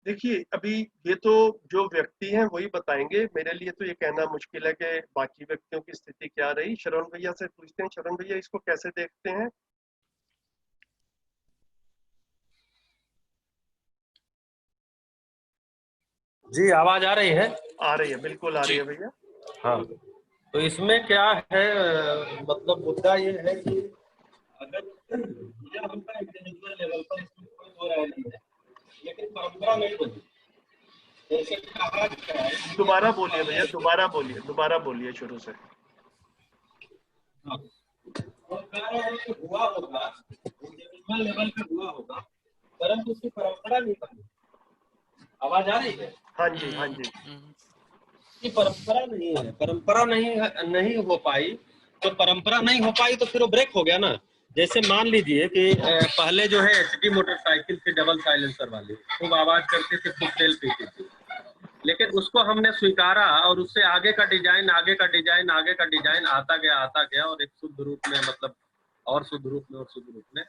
देखिए अभी ये तो जो व्यक्ति हैं वही बताएंगे, मेरे लिए तो ये कहना मुश्किल है कि बाकी व्यक्तियों की स्थिति क्या रही। शरण भैया से पूछते हैं, शरण भैया इसको कैसे देखते हैं? जी आवाज आ रही है? आ रही है, बिल्कुल आ रही है भैया। हाँ, तो इसमें क्या है, मतलब मुद्दा ये है कि अगर यह हमका इंडिविजुअल लेवल पर इसमें कोई दो राय नहीं है, लेकिन परंपरा नहीं बनी। जैसे कहा गया है, दोबारा बोलिए भैया, दोबारा बोलिए शुरू से। हाँ, और कह रहे हैं कि हुआ होगा, इंडिविजुअल लेवल पे हुआ होगा, परंतु उसकी परंपरा नहीं बनी। आवाज आ रही है? हाँ जी हाँ जी। कि परंपरा नहीं है, परंपरा नहीं हो पाई। तो परंपरा नहीं हो पाई तो फिर वो ब्रेक हो गया ना। जैसे मान लीजिए कि पहले जो है एचडी मोटरसाइकिल थी, डबल साइलेंसर वाली, खूब आवाज करती थी, खूब तेल पीती थी, लेकिन उसको हमने स्वीकारा और उससे आगे का डिजाइन आता गया और एक शुद्ध रूप में, मतलब और शुद्ध रूप में।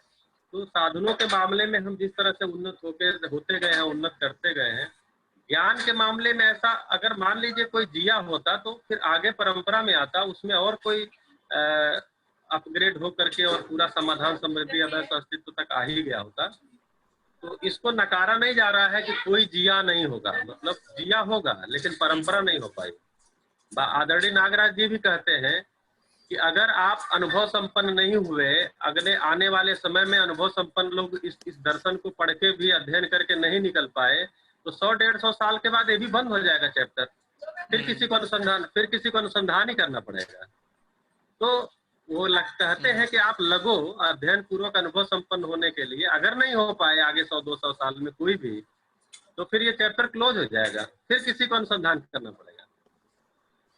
तो साधनों के मामले में हम जिस तरह से उन्नत होते गए हैं, उन्नत करते गए हैं, ज्ञान के मामले में ऐसा अगर मान लीजिए कोई जिया होता तो फिर आगे परंपरा में आता, उसमें और कोई अपग्रेड हो करके और पूरा समाधान, समृद्धि, आदर्श, अस्तित्व तक आ ही गया होता। तो इसको नकारा नहीं जा रहा है कि कोई जिया नहीं होगा, मतलब जिया होगा लेकिन परंपरा नहीं हो पाई। आदरणीय नागराज जी भी कहते हैं कि अगर आप अनुभव संपन्न नहीं हुए, अगले आने वाले समय में अनुभव संपन्न लोग इस दर्शन को पढ़ के भी अध्ययन करके नहीं निकल पाए, तो 100-150 साल के बाद ये भी बंद हो जाएगा चैप्टर। फिर किसी को अनुसंधान ही करना पड़ेगा। तो वो कहते हैं कि आप लगो अध्ययन पूर्वक अनुभव संपन्न होने के लिए। अगर नहीं हो पाए आगे 100-200 साल में कोई भी, तो फिर ये चैप्टर क्लोज हो जाएगा, फिर किसी को अनुसंधान करना पड़ेगा।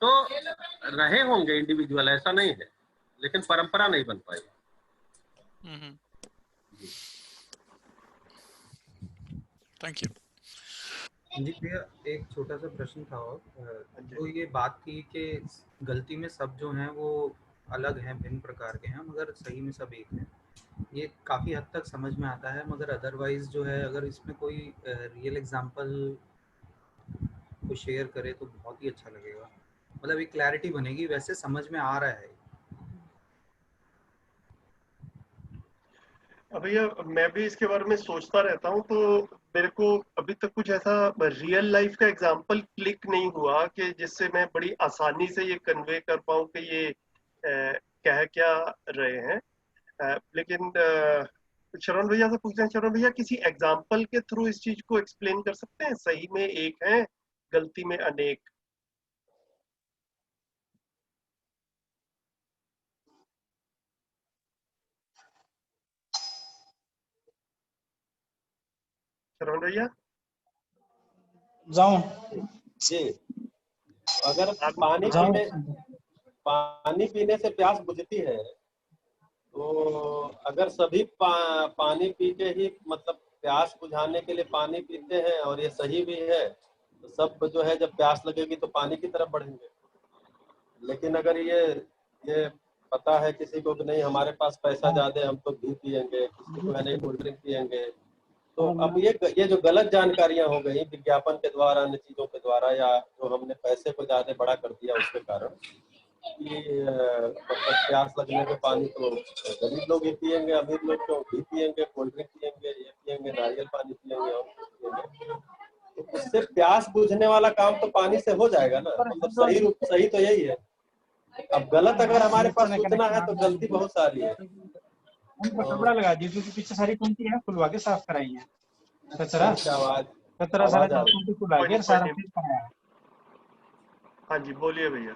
तो रहे होंगे इंडिविजुअल, ऐसा नहीं है, लेकिन परंपरा नहीं बन पाई। थैंक यू जी भैया, एक छोटा सा प्रश्न था और जो ये बात की कि गलती में सब जो हैं वो अलग हैं, भिन्न प्रकार के हैं, मगर सही में सब एक हैं, ये काफ़ी हद तक समझ में आता है। मगर अदरवाइज जो है, अगर इसमें कोई रियल एग्जांपल को शेयर करे तो बहुत ही अच्छा लगेगा, मतलब एक क्लैरिटी बनेगी। वैसे समझ में आ रहा है। भैया मैं भी इसके बारे में सोचता रहता हूँ, तो मेरे को अभी तक कुछ ऐसा रियल लाइफ का एग्जांपल क्लिक नहीं हुआ कि जिससे मैं बड़ी आसानी से ये कन्वे कर पाऊँ कि ये कह क्या रहे हैं। लेकिन शरण भैया से पूछते हैं, शरण भैया किसी एग्जांपल के थ्रू इस चीज को एक्सप्लेन कर सकते हैं? सही में एक है, गलती में अनेक। शरण भैया जाऊं जी, अगर पानी पीने से प्यास बुझती है, तो अगर सभी पानी पी के ही, मतलब प्यास बुझाने के लिए पानी पीते हैं और ये सही भी है, तो सब जो है जब प्यास लगेगी तो पानी की तरफ बढ़ेंगे। लेकिन अगर ये पता है किसी को कि नहीं हमारे पास पैसा ज्यादा है, हम तो घी पियेंगे, किसी को है नहीं कोल्ड ड्रिंक पियेंगे, तो अब ये जो गलत जानकारियां हो गई विज्ञापन के द्वारा, अन्य चीजों के द्वारा, या जो हमने पैसे को ज्यादा बड़ा कर दिया उसके कारण कि प्यास लगने पे पानी तो गरीब लोग ही पियेंगे, अमीर लोग तो घी पियेंगे, कोल्ड ड्रिंक पियेंगे, ये पियेंगे, नारियल पानी पियेंगे और पियेंगे। तो उससे प्यास बुझने वाला काम तो पानी से हो जाएगा ना, मतलब सही तो यही है। अब गलत अगर हमारे पास सूचना है तो गलती बहुत सारी है। उनको कपड़ा लगा दिए क्योंकि पीछे सारी टंकी है, खुलवा के साफ कराई है। कचरा सारा टंकी खुला के सारा चीज कराया। हाँ जी बोलिए भैया।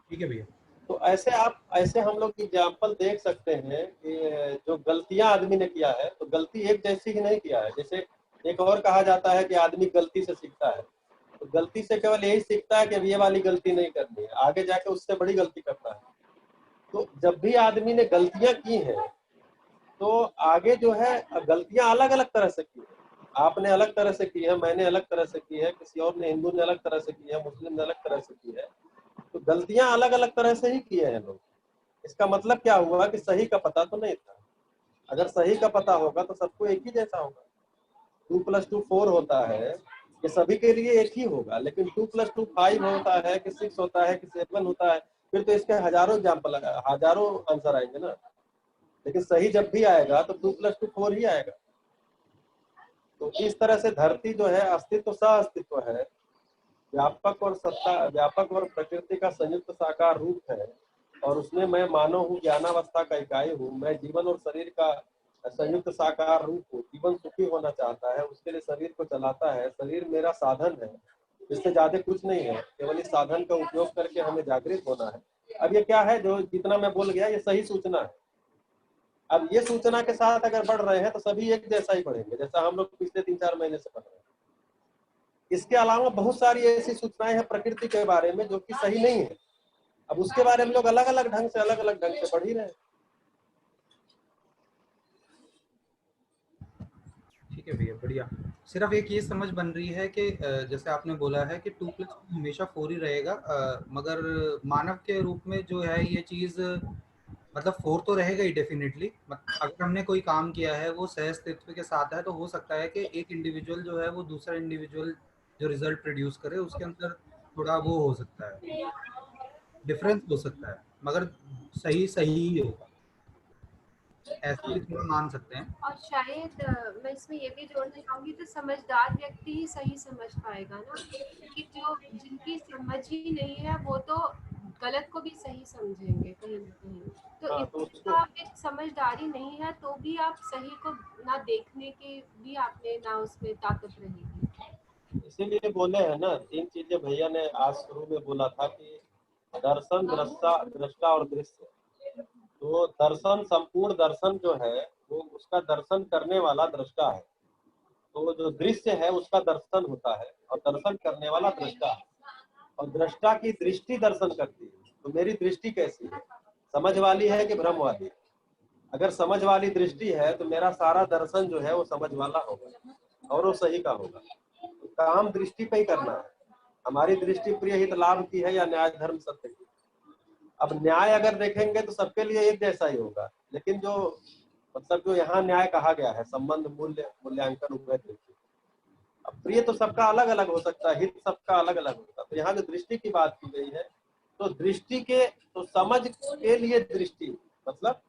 ठीक है भैया। तो ऐसे हम लोग एग्जाम्पल देख सकते हैं कि जो गलतियां आदमी ने किया है तो गलती एक जैसी ही नहीं किया है। जैसे एक और कहा जाता है कि आदमी गलती से सीखता है, तो गलती से केवल यही सीखता है कि अब ये वाली गलती नहीं करनी है, आगे जाके उससे बड़ी गलती करता है। तो जब भी आदमी ने गलतियां की हैं तो आगे जो है गलतियां अलग अलग तरह से की है। आपने अलग तरह से की है, मैंने अलग तरह से की है, किसी और ने, हिंदू ने अलग तरह से की है, मुस्लिम ने अलग तरह से की है। तो गलतियां अलग अलग तरह से ही किए हैं लोग। इसका मतलब क्या हुआ कि सही का पता तो नहीं था। अगर सही का पता होगा तो सबको एक ही जैसा होगा। 2 + 2 4 होता है, ये सभी के लिए एक ही होगा। लेकिन 2 + 2 5 होता है कि 6 होता है कि 7 होता है, फिर तो इसके हजारों एग्जाम्पल, हजारों आंसर आएंगे ना। लेकिन सही जब भी आएगा तो 2 + 2 4 ही आएगा। तो इस तरह से धरती जो है अस्तित्व सह अस्तित्व है, व्यापक और प्रकृति का संयुक्त साकार रूप है। और उसमें मैं मानव हूँ, ज्ञानावस्था का इकाई हूँ। मैं जीवन और शरीर का संयुक्त साकार रूप हूँ। जीवन सुखी होना चाहता है, उसके लिए शरीर को चलाता है। शरीर मेरा साधन है, इससे ज्यादा कुछ नहीं है। केवल इस साधन का उपयोग करके हमें जागृत होना है। अब ये क्या है, जो जितना मैं बोल गया ये सही सूचना है। अब ये सूचना के साथ अगर बढ़ रहे हैं तो सभी एक जैसा ही बढ़ेंगे, जैसा हम लोग पिछले 3-4 महीने से बढ़ रहे हैं। इसके अलावा बहुत सारी ऐसी सूचनाएं हैं प्रकृति के बारे में जो कि सही नहीं है। अब उसके बारे में लोग अलग अलग ढंग से पढ़ ही रहे हैं। ठीक है भैया, बढ़िया। सिर्फ एक ये समझ बन रही है कि जैसे आपने बोला है कि 2 + 2 हमेशा 4 ही रहेगा, मगर मानव के रूप में जो है ये चीज मतलब 4 तो रहेगा ही डेफिनेटली। अगर हमने कोई काम किया है वो सह अस्तित्व के साथ है, तो हो सकता है कि एक इंडिविजुअल जो है वो दूसरा इंडिविजुअल जो रिजल्ट प्रोड्यूस करे उसके अंदर थोड़ा वो हो सकता है, डिफरेंस हो सकता है, मगर सही ही होगा, ऐसे भी थोड़ा मान सकते हैं। और शायद मैं इसमें ये भी जोड़ना चाहूंगी, तो समझदार व्यक्ति ही सही समझ पाएगा ना, क्योंकि जिनकी समझ ही नहीं है वो तो गलत को भी सही समझेंगे कहीं ना कहीं। तो इसका आप एक समझदारी नहीं है तो भी आप सही को ना देखने की भी आपने ना उसमें ताकत रहेगी। इसीलिए बोले हैं ना 3 चीजें भैया ने आज शुरू में बोला था कि दर्शन, दृष्टा और दृश्य। तो दर्शन, संपूर्ण दर्शन जो है वो उसका दर्शन करने वाला दृष्टा है। तो जो दृश्य है उसका दर्शन होता है और दर्शन करने वाला दृष्टा है। और दृष्टा की दृष्टि दर्शन करती है। तो मेरी दृष्टि कैसी है, समझ वाली है कि भ्रम वाली? अगर समझ वाली दृष्टि है तो मेरा सारा दर्शन जो है वो समझ वाला होगा और वो सही का होगा। तो काम दृष्टि पे ही करना है। हमारी दृष्टि प्रिय हित लाभ की है या न्याय धर्म सत्य की। अब न्याय अगर देखेंगे तो सबके लिए एक जैसा ही होगा, लेकिन जो यहाँ न्याय कहा गया है, संबंध, मूल्य, मूल्यांकन, उभय दृष्टि। अब प्रिय तो सबका अलग अलग हो सकता है, हित सबका अलग अलग होता है। तो यहाँ जो दृष्टि की बात की गई है, तो दृष्टि के, तो समझ के लिए दृष्टि, मतलब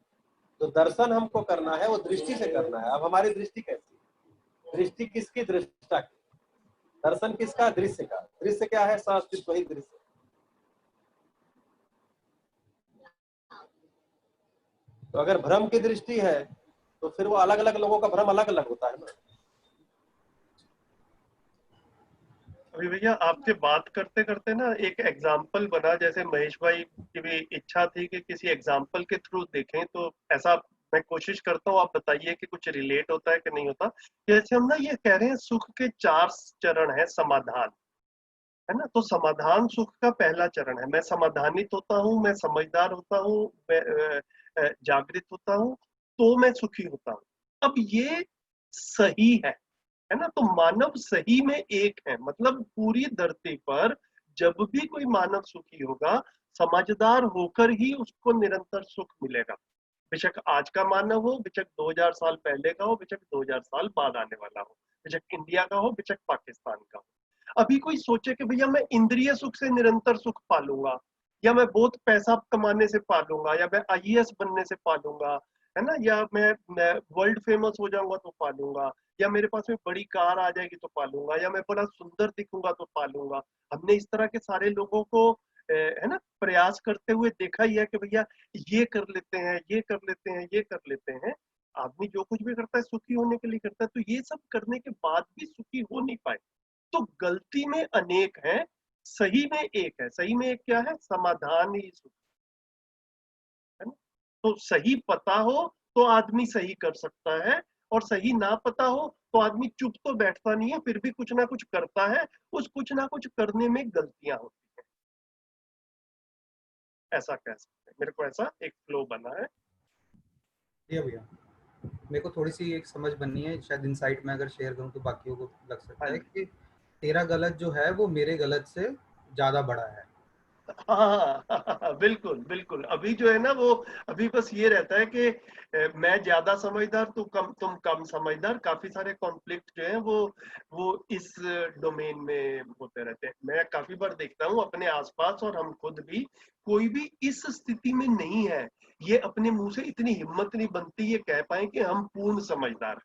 जो दर्शन हमको करना है वो दृष्टि से करना है। अब हमारी दृष्टि कैसी? दृष्टि किसकी? दृष्टा की। दर्शन किसका? दृश्य का। दृश्य क्या है? सह-अस्तित्व ही दृश्य। तो अगर भ्रम की दृष्टि है तो फिर वो अलग अलग लोगों का भ्रम अलग अलग होता है ना। अभी भैया आपसे बात करते करते ना एक एग्जाम्पल बना, जैसे महेश भाई की भी इच्छा थी कि किसी एग्जाम्पल के थ्रू देखें, तो ऐसा मैं कोशिश करता हूँ। आप बताइए कि कुछ रिलेट होता है कि नहीं होता। जैसे हम ना ये कह रहे हैं सुख के 4 चरण है, समाधान है ना। तो समाधान सुख का पहला चरण है। मैं समाधानित होता हूँ, मैं समझदार होता हूँ, मैं जागृत होता हूँ, तो मैं सुखी होता हूँ। अब ये सही है ना। तो मानव सही में एक है, मतलब पूरी धरती पर जब भी कोई मानव सुखी होगा, समझदार होकर ही उसको निरंतर सुख मिलेगा। बेशक आज का मानव हो, बेशक 2000 साल पहले का हो, बेशक 2000 साल बाद आने वाला हो, बेशक इंडिया का हो, बेशक पाकिस्तान का हो। अभी कोई सोचे कि भैया मैं इंद्रिय सुख से निरंतर सुख पालूंगा, या मैं बहुत पैसा कमाने से पालूंगा, या मैं IAS बनने से पालूंगा, है ना, या मैं वर्ल्ड फेमस हो जाऊंगा तो पालूंगा, या मेरे पास में बड़ी कार आ जाएगी तो पालूंगा, या मैं बड़ा सुंदर दिखूंगा तो पालूंगा। हमने इस तरह के सारे लोगों को है ना प्रयास करते हुए देखा ही है कि भैया ये कर लेते हैं, ये कर लेते हैं, ये कर लेते हैं। आदमी जो कुछ भी करता है सुखी होने के लिए करता है, तो ये सब करने के बाद भी सुखी हो नहीं पाए। तो गलती में अनेक है, सही में एक है। सही में एक क्या है? समाधान ही सुख है ना। तो सही पता हो तो आदमी सही कर सकता है, और सही ना पता हो तो आदमी चुप तो बैठता नहीं है, फिर भी कुछ ना कुछ करता है। उस कुछ ना कुछ करने में गलतियां होती हैं, ऐसा कह सकते हैं। मेरे को ऐसा एक फ्लो बना है। भैया मेरे को थोड़ी सी एक समझ बननी है, शायद इनसाइट में अगर शेयर करूं तो बाकियों को लग सकता है कि तेरा गलत जो है वो मेरे गलत से ज्यादा बड़ा है। हाँ बिल्कुल बिल्कुल। अभी जो है ना वो अभी बस ये रहता है कि मैं ज्यादा समझदार, तुम कम समझदार। काफी सारे कॉन्फ्लिक्ट जो है वो इस डोमेन में होते रहते हैं। मैं काफी बार देखता हूँ अपने आसपास, और हम खुद भी, कोई भी इस स्थिति में नहीं है, ये अपने मुंह से इतनी हिम्मत नहीं बनती ये कह पाए कि हम पूर्ण समझदार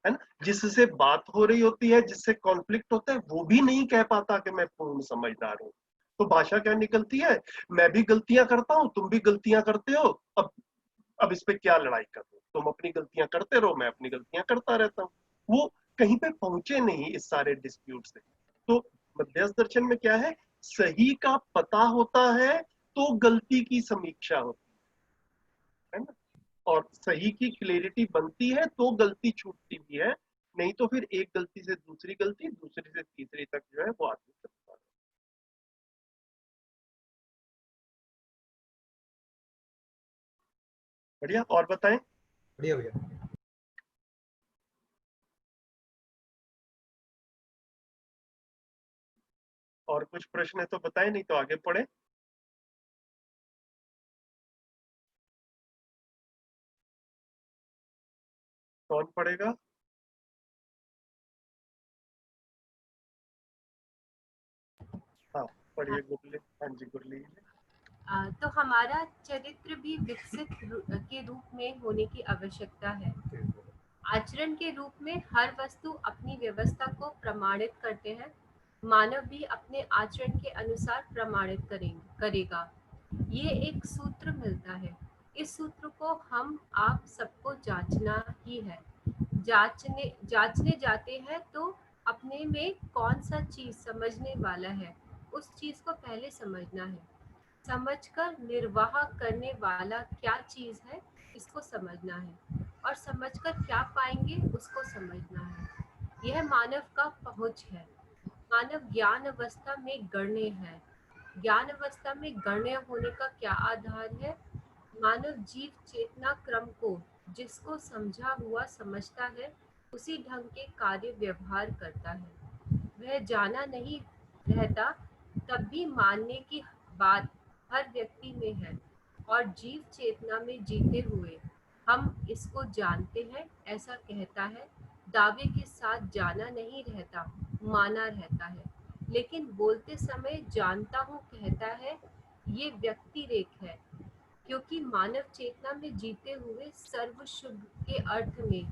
है ना। जिससे बात हो रही होती है, जिससे कॉन्फ्लिक्ट होता है, वो भी नहीं कह पाता कि मैं पूर्ण समझदार हूँ। तो भाषा क्या निकलती है? मैं भी गलतियां करता हूँ, तुम भी गलतियां करते हो, अब इस पे क्या लड़ाई करो? तुम अपनी गलतियां करते रहो, मैं अपनी गलतियां करता रहता हूँ। वो कहीं पे पहुंचे नहीं इस सारे डिस्प्यूट से। तो मध्यस्थ दर्शन में क्या है? सही का पता होता है तो गलती की समीक्षा होती है ना, और सही की क्लैरिटी बनती है तो गलती छूटती भी है। नहीं तो फिर एक गलती से दूसरी गलती, दूसरी से तीसरी तक जो है वो आदमी करता है। बढ़िया, और बताएं। बढ़िया भैया। और कुछ प्रश्न है तो बताएं, नहीं तो आगे पढ़े। कौन पढ़ेगा? हाँ पढ़िए गुरली। हाँ जी गुरली। तो हमारा चरित्र भी विकसित के रूप में होने की आवश्यकता है। आचरण के रूप में हर वस्तु अपनी व्यवस्था को प्रमाणित करते हैं। मानव भी अपने आचरण के अनुसार प्रमाणित करेगा। ये एक सूत्र मिलता है। इस सूत्र को हम आप सबको जांचना ही है। जांचने जाते हैं तो अपने में कौन सा चीज समझने वाला है, उस चीज को पहले समझना है। समझकर निर्वाह करने वाला क्या चीज है, इसको समझना है, और समझकर क्या पाएंगे उसको समझना है। यह मानव का पहुंच है। मानव ज्ञान अवस्था में गण्य है। ज्ञान अवस्था में गण्य होने का क्या आधार है? मानव जीव चेतना क्रम को जिसको समझा हुआ समझता है, उसी ढंग के कार्य व्यवहार करता है। वह जाना नहीं रहता, तब भी मानने की बात हर व्यक्ति में है, और जीव चेतना में जीते हुए हम इसको जानते हैं, ऐसा कहता है। दावे के साथ जाना नहीं रहता, माना रहता है। लेकिन बोलते समय जानता हूँ कहता है, ये व्यक्ति रेख है, क्योंकि मानव चेतना में जीते हुए सर्व शुभ के अर्थ में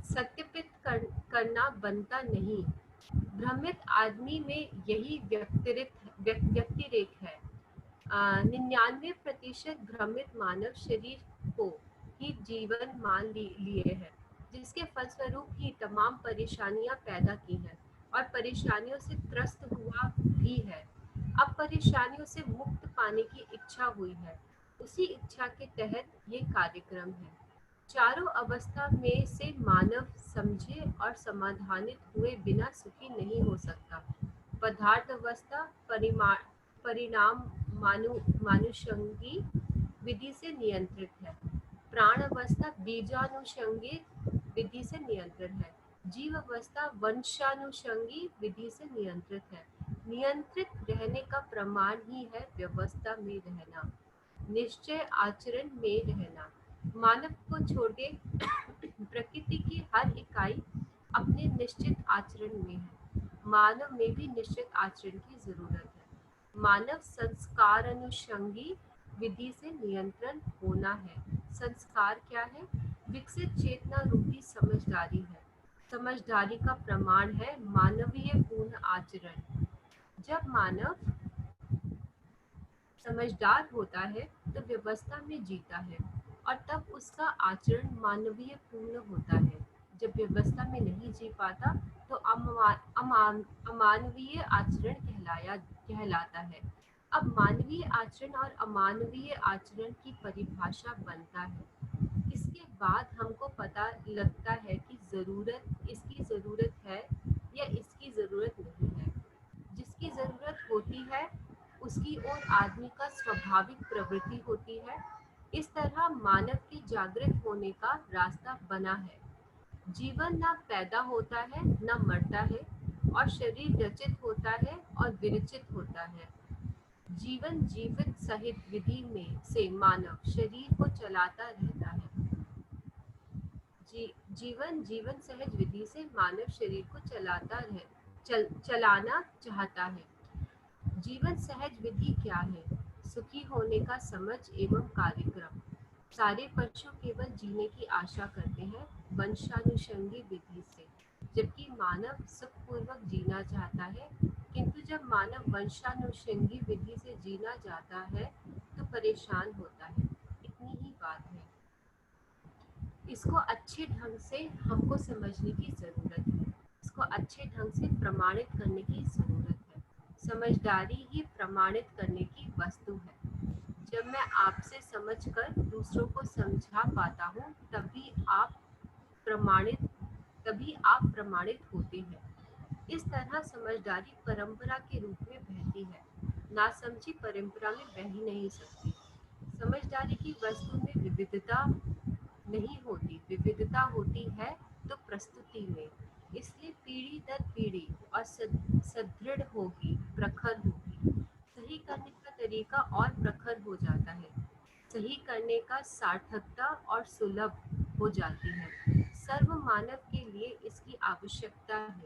सत्यापित करना बनता नहीं। भ्रमित आदमी में यही व्यक्ति रेख है। 99% भ्रमित मानव शरीर को ही जीवन मान लिए है, जिसके फलस्वरूप ही तमाम परेशानियां पैदा की हैं, और परेशानियों से त्रस्त हुआ भी है। अब परेशानियों से मुक्त पाने की इच्छा हुई है। उसी इच्छा के तहत ये कार्यक्रम है। चारों अवस्था में से मानव समझे और समाधानित हुए बिना सुखी नहीं हो सकता। पदार्थ अवस्था परिणाम मानुषंगी विधि से नियंत्रित है। प्राण अवस्था बीजानुषंगी विधि से नियंत्रित है। जीव अवस्था वंशानुषंगी विधि से नियंत्रित है। नियंत्रित रहने का प्रमाण ही है व्यवस्था में रहना, निश्चय आचरण में रहना। मानव को छोड़े प्रकृति की हर इकाई अपने निश्चित आचरण में है। मानव में भी निश्चित आचरण की जरूरत है। मानव संस्कार अनुषंगी विधि से नियंत्रण होना है। संस्कार क्या है? विकसित चेतना रूपी समझदारी है। समझदारी का प्रमाण है मानवीय पूर्ण आचरण। जब मानव समझदार होता है तो व्यवस्था में जीता है और तब उसका आचरण मानवीय पूर्ण होता है। जब व्यवस्था में नहीं जी पाता तो अमानवीय आचरण कहलाता है। अब मानवीय आचरण और अमानवीय आचरण की परिभाषा बनता है। इसके बाद हमको पता लगता है कि इसकी ज़रूरत है या इसकी ज़रूरत नहीं है। जिसकी ज़रूरत होती है उसकी ओर आदमी का स्वाभाविक प्रवृत्ति होती है। इस तरह मानव के जागृत होने का रास्ता बना है। जीवन न पैदा होता है न मरता है और शरीर रचित होता है और विरचित होता है। जीवन जीवित सहित विधि में से मानव शरीर को चलाता रहता है। जीवन सहज विधि से मानव शरीर को चलाना चाहता है। जीवन सहज विधि क्या है? सुखी होने का समझ एवं कार्यक्रम। सारे पशु केवल जीने की आशा करते हैं वंशानुषंगी विधि से, जबकि मानव सुखपूर्वक जीना चाहता है। किंतु जब मानव वंशानुषंगी विधि से जीना चाहता है तो परेशान होता है। इतनी ही बात है। इसको अच्छे ढंग से हमको समझने की ज़रूरत है। इसको अच्छे ढंग से प्रमाणित करने की ज़रूरत है। समझदारी ही प्रमाणित करने की वस्तु है। जब मैं आपसे समझकर दूसरों को समझा पाता हूँ तभी आप प्रमाणित होते हैं। इस तरह समझदारी परंपरा के रूप में बहती है। नासमझी परंपरा में बह ही नहीं सकती। समझदारी की वस्तु में विविधता नहीं होती। विविधता होती है तो प्रस्तुति में। इसलिए पीढ़ी दर पीढ़ी और सुदृढ़ होगी, प्रखर होगी। सही करने का तरीका और प्रखर हो जाता है। सही करने का सार्थकता और सुलभ हो जाती है। सर्व मानव के लिए इसकी आवश्यकता है।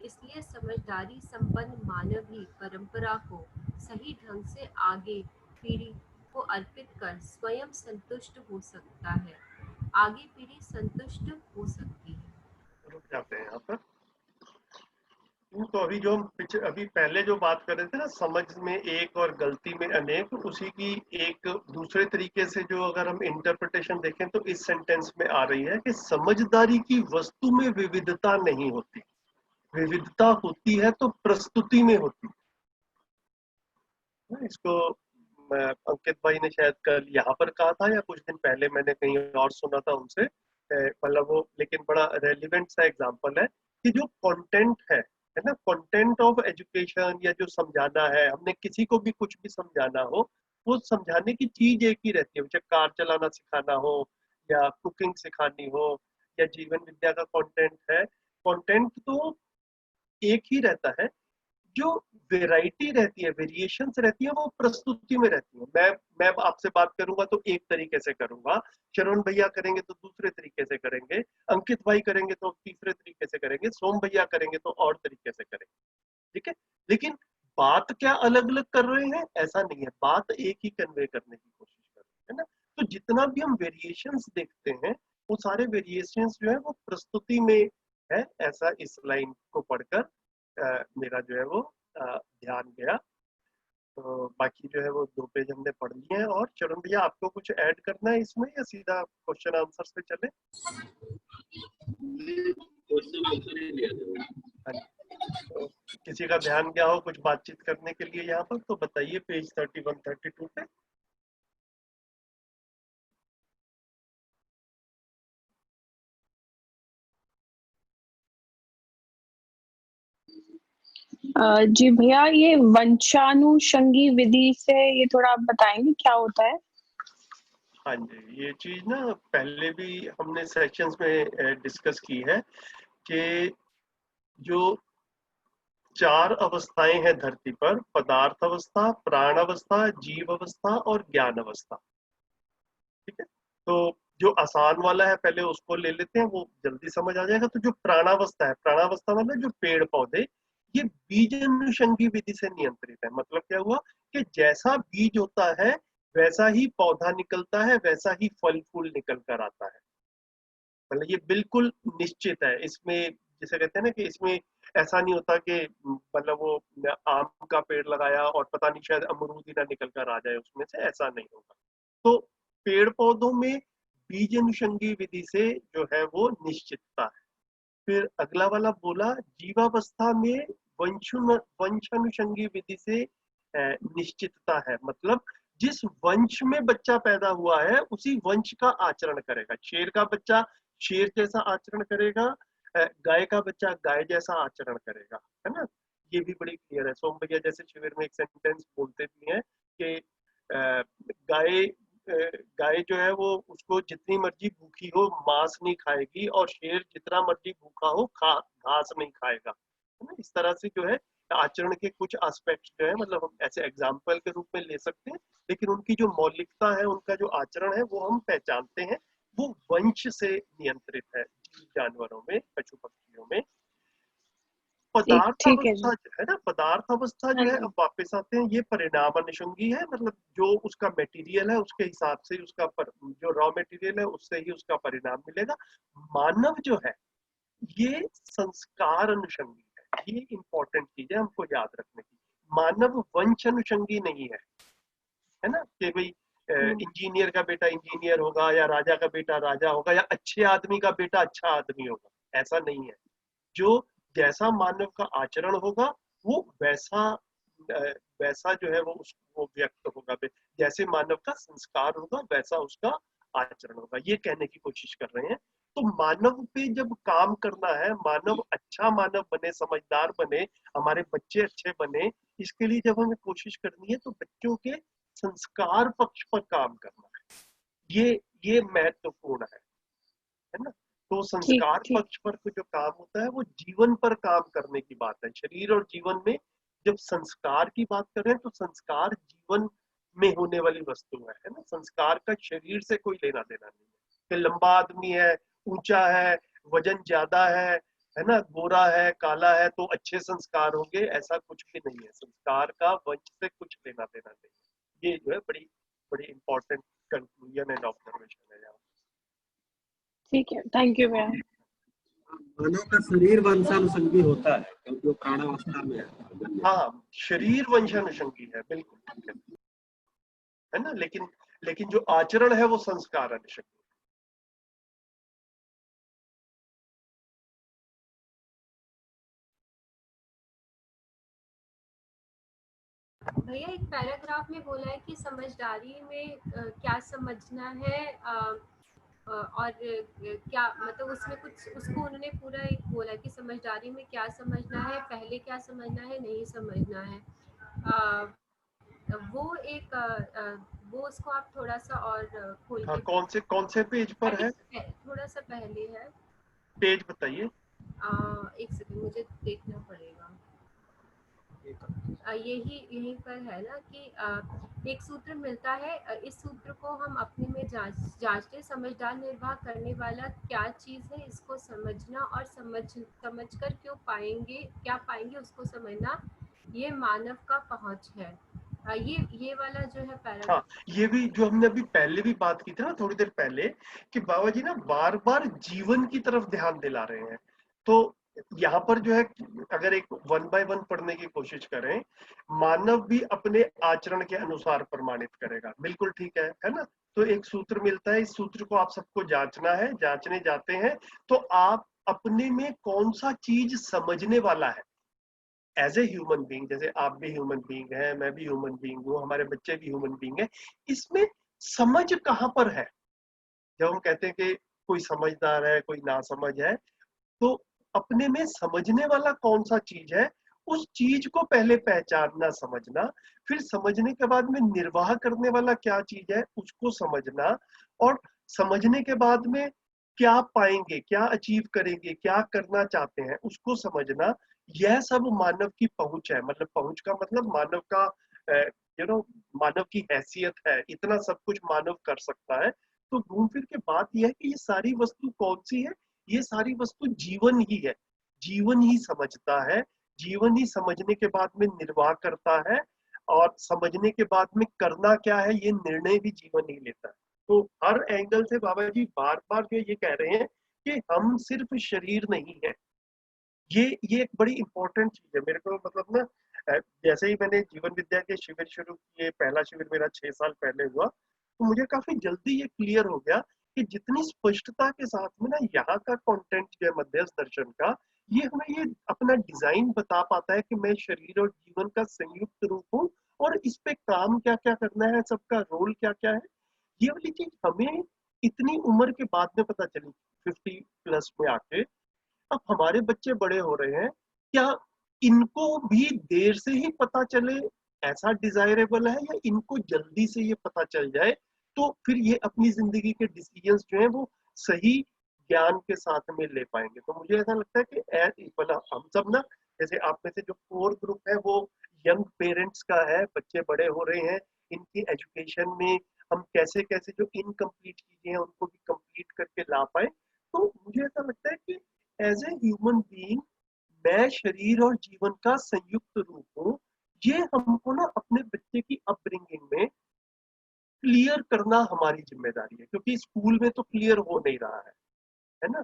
इसलिए समझदारी संपन्न मानव ही परंपरा को सही ढंग से आगे पीढ़ी को अर्पित कर स्वयं संतुष्ट हो सकता है। आगे पीढ़ी संतुष्ट हो सकती है। रुक जाते हैं यहाँ पर। तो अभी जो हम अभी पहले जो बात कर रहे थे ना, समझ में एक और गलती में अनेक, उसी की एक दूसरे तरीके से जो अगर हम इंटरप्रिटेशन देखें तो इस सेंटेंस में आ रही है कि समझदारी की वस्तु में विविधता नहीं होती। विविधता होती है तो प्रस्तुति में होती है। इसको अंकित भाई ने शायद कल यहाँ पर कहा था या कुछ दिन पहले मैंने कहीं और सुना था उनसे, मतलब वो, लेकिन बड़ा रेलिवेंट सा एग्जांपल है कि जो कंटेंट है ना, कंटेंट ऑफ एजुकेशन या जो समझाना है, हमने किसी को भी कुछ भी समझाना हो, वो समझाने की चीज एक ही रहती है। चाहे कार चलाना सिखाना हो या कुकिंग सिखानी हो या जीवन विद्या का कंटेंट है, कंटेंट तो एक ही रहता है। जो वेराइटी रहती है, वेरिएशंस रहती है, वो प्रस्तुति में रहती है। मैं आपसे बात करूंगा तो एक तरीके से करूंगा, शरण भैया करेंगे तो दूसरे तरीके से करेंगे, अंकित भाई करेंगे तो तीसरे तरीके से करेंगे, सोम भैया करेंगे तो और तरीके से करेंगे। ठीक है, लेकिन बात क्या अलग अलग कर रहे हैं ऐसा नहीं है, बात एक ही कन्वे करने की कोशिश कर रहे हैं ना। तो जितना भी हम वेरिएशंस देखते हैं वो सारे वेरिएशंस जो है वो प्रस्तुति में है। ऐसा इस लाइन को पढ़कर मेरा जो है वो ध्यान गया। तो बाकी जो है वो 2 पेज हमने पढ़ लिए हैं। और चरण भैया आपको कुछ ऐड करना है इसमें या सीधा क्वेश्चन आंसर पे चले? तो किसी का ध्यान गया हो कुछ बातचीत करने के लिए यहाँ पर तो बताइए, पेज 31-32 पे। जी भैया, ये वंशानुषंगी विधि से ये थोड़ा आप बताएंगे क्या होता है? हाँ जी, ये चीज ना पहले भी हमने सेशंस में डिस्कस की है कि जो 4 अवस्थाएं हैं धरती पर, पदार्थ अवस्था, प्राण अवस्था, जीव अवस्था और ज्ञान अवस्था। ठीक है, तो जो आसान वाला है पहले उसको ले लेते हैं, वो जल्दी समझ आ जाएगा। तो जो प्राणावस्था है, प्राणावस्था मतलब जो पेड़ पौधे, ये बीज अनुषंगी विधि से नियंत्रित है। मतलब क्या हुआ कि जैसा बीज होता है वैसा ही पौधा निकलता है, वैसा ही फल फूल निकल कर आता है। मतलब ये बिल्कुल निश्चित है। इसमें जिसे कहते हैं ना कि इसमें ऐसा नहीं होता कि मतलब वो आम का पेड़ लगाया और पता नहीं शायद अमरूद ही ना निकल कर आ जाए उसमें से, ऐसा नहीं होगा। तो पेड़ पौधों में बीज अनुषंगी विधि से जो है वो निश्चितता है। फिर अगला वाला बोला जीवावस्था में वंशानुषंगी विधि से निश्चितता है, मतलब जिस वंश में बच्चा पैदा हुआ है उसी वंश का आचरण करेगा। शेर का बच्चा शेर जैसा आचरण करेगा, गाय का बच्चा गाय जैसा आचरण करेगा, है ना। ये भी बड़ी क्लियर है। सोम भैया जैसे शिविर में एक सेंटेंस बोलते भी हैं कि गाय गाय जो है वो उसको जितनी मर्जी भूखी हो मांस नहीं खाएगी, और शेर जितना मर्जी भूखा हो घास नहीं खाएगा, है ना। इस तरह से जो है आचरण के कुछ एस्पेक्ट्स जो है मतलब हम ऐसे एग्जाम्पल के रूप में ले सकते हैं, लेकिन उनकी जो मौलिकता है, उनका जो आचरण है वो हम पहचानते हैं। वो वंश से नियंत्रित है जीव जानवरों में, पशु पक्षियों में। पदार्थ ठीक है अवस्था जो है ना, पदार्थ अवस्था जो है, अब वापस आते हैं, ये परिणाम अनुषंगी है। मतलब जो उसका मटेरियल है उसके हिसाब से उसका जो रॉ मटेरियल है उससे ही उसका परिणाम मिलेगा। मानव जो है ये संस्कार अनुषंगी है। ये इंपॉर्टेंट चीज है हमको याद रखने की। मानव वंश अनुषंगी नहीं है ना, कि भाई इंजीनियर का बेटा इंजीनियर होगा या राजा का बेटा राजा होगा या अच्छे आदमी का बेटा अच्छा आदमी होगा, ऐसा नहीं है। जो जैसा मानव का आचरण होगा वो वैसा जो है वो व्यक्त होगा। जैसे मानव का संस्कार होगा वैसा उसका आचरण होगा, ये कहने की कोशिश कर रहे हैं। तो मानव पे जब काम करना है, मानव अच्छा मानव बने, समझदार बने, हमारे बच्चे अच्छे बने, इसके लिए जब हमें कोशिश करनी है तो बच्चों के संस्कार पक्ष पर काम करना है। ये महत्वपूर्ण है ना। तो संस्कार पक्ष पर जो काम होता है वो जीवन पर काम करने की बात है। शरीर और जीवन में जब संस्कार की बात कर रहे हैं तो संस्कार जीवन में होने वाली वस्तु है ना। संस्कार का शरीर से कोई लेना देना नहीं है कि लंबा आदमी है, ऊंचा है, वजन ज्यादा है ना, गोरा है, काला है तो अच्छे संस्कार होंगे, ऐसा कुछ भी नहीं है। संस्कार का वंश से कुछ लेना देना नहीं है। ये जो है बड़ी बड़ी इंपॉर्टेंट कंक्लूजन एंड ऑब्जर्वेशन है यहाँ। ठीक है, थैंक यू भैया। मानव का शरीर वंशानुषंगी होता है क्योंकि वो प्राणावस्था में है। हाँ, शरीर वंशानुषंगी है, बिल्कुल है ना। लेकिन जो आचरण है वो संस्कार अनुषंगी। भैया एक पैराग्राफ में बोला है कि समझदारी में क्या समझना है और क्या मतलब उसमें कुछ उसको उन्होंने पूरा एक बोला कि समझदारी में क्या समझना है, पहले क्या समझना है, नहीं समझना है। वो एक वो उसको आप थोड़ा सा और खोल के कौन से पेज पर है? थोड़ा सा पहले है, पेज बताइए। एक सेकंड मुझे देखना पड़ेगा। यही पर है ना कि एक सूत्र मिलता है, इस सूत्र को हम अपने में जांचते, समझदार निर्वाह करने वाला क्या चीज है इसको समझना और समझकर क्या पाएंगे उसको समझना, ये मानव का पहुंच है। ये वाला जो है पैराग्राफ। हाँ, ये भी जो हमने अभी पहले भी बात की थी ना थोड़ी देर पहले, कि बाबा जी ना बार बार जीवन की तरफ ध्यान दिला रहे हैं। तो यहाँ पर जो है अगर एक 1 बाय 1 पढ़ने की कोशिश करें, मानव भी अपने आचरण के अनुसार प्रमाणित करेगा, बिल्कुल ठीक है ना। तो एक सूत्र मिलता है, इस सूत्र को आप सबको जांचना है। जांचने जाते हैं तो आप अपने में कौन सा चीज समझने वाला है एज ए ह्यूमन बीइंग। जैसे आप भी ह्यूमन बीइंग है, मैं भी ह्यूमन बीइंग हूँ, हमारे बच्चे भी ह्यूमन बीइंग है। इसमें समझ कहाँ पर है? जब हम कहते हैं कि कोई समझदार है, कोई नासमझ है, तो अपने में समझने वाला कौन सा चीज है, उस चीज को पहले पहचानना, समझना, फिर समझने के बाद में निर्वाह करने वाला क्या चीज है उसको समझना, और समझने के बाद में क्या पाएंगे, क्या अचीव करेंगे, क्या करना चाहते हैं उसको समझना। यह सब मानव की पहुंच है। मतलब पहुंच का मतलब मानव का मानव की हैसियत है, इतना सब कुछ मानव कर सकता है। तो घूम फिर के बात यह है कि ये सारी वस्तु कौन सी है? ये सारी वस्तु जीवन ही है। जीवन ही समझता है, जीवन ही समझने के बाद में निर्वाह करता है, और समझने के बाद में करना क्या है ये निर्णय भी जीवन ही लेता है। तो हर एंगल से बाबा जी बार बार जो ये कह रहे हैं कि हम सिर्फ शरीर नहीं है। ये एक बड़ी इंपॉर्टेंट चीज है मेरे को, मतलब ना जैसे ही मैंने जीवन विद्या के शिविर शुरू किए, पहला शिविर मेरा 6 साल पहले हुआ, तो मुझे काफी जल्दी ये क्लियर हो गया कि जितनी स्पष्टता के साथ में ना यहाँ का कंटेंट जो है मध्यस्थ दर्शन का, ये हमें ये अपना डिजाइन बता पाता है कि मैं शरीर और जीवन का संयुक्त रूप हूँ और इस पे काम क्या क्या करना है, सबका रोल क्या क्या है। ये वाली चीज हमें इतनी उम्र के बाद में पता चली, 50 प्लस में आके। अब हमारे बच्चे बड़े हो रहे हैं, क्या इनको भी देर से ही पता चले ऐसा डिजायरेबल है, या इनको जल्दी से ये पता चल जाए तो फिर ये अपनी जिंदगी के डिसीजंस जो है वो सही ज्ञान के साथ में ले पाएंगे। तो मुझे ऐसा लगता है कि मतलब हम सब ना, जैसे आप में से जो कोर ग्रुप है वो यंग पेरेंट्स का है, बच्चे बड़े हो रहे हैं, इनकी एजुकेशन में हम कैसे कैसे जो इनकम्प्लीट चीजें हैं उनको भी कंप्लीट करके ला पाए। तो मुझे ऐसा लगता है कि एज ए ह्यूमन बीइंग मैं शरीर और जीवन का संयुक्त रूप हूँ। ये हमको ना अपने बच्चे की अपब्रिंगिंग में क्लियर करना हमारी जिम्मेदारी है, क्योंकि स्कूल में तो क्लियर हो नहीं रहा है ना।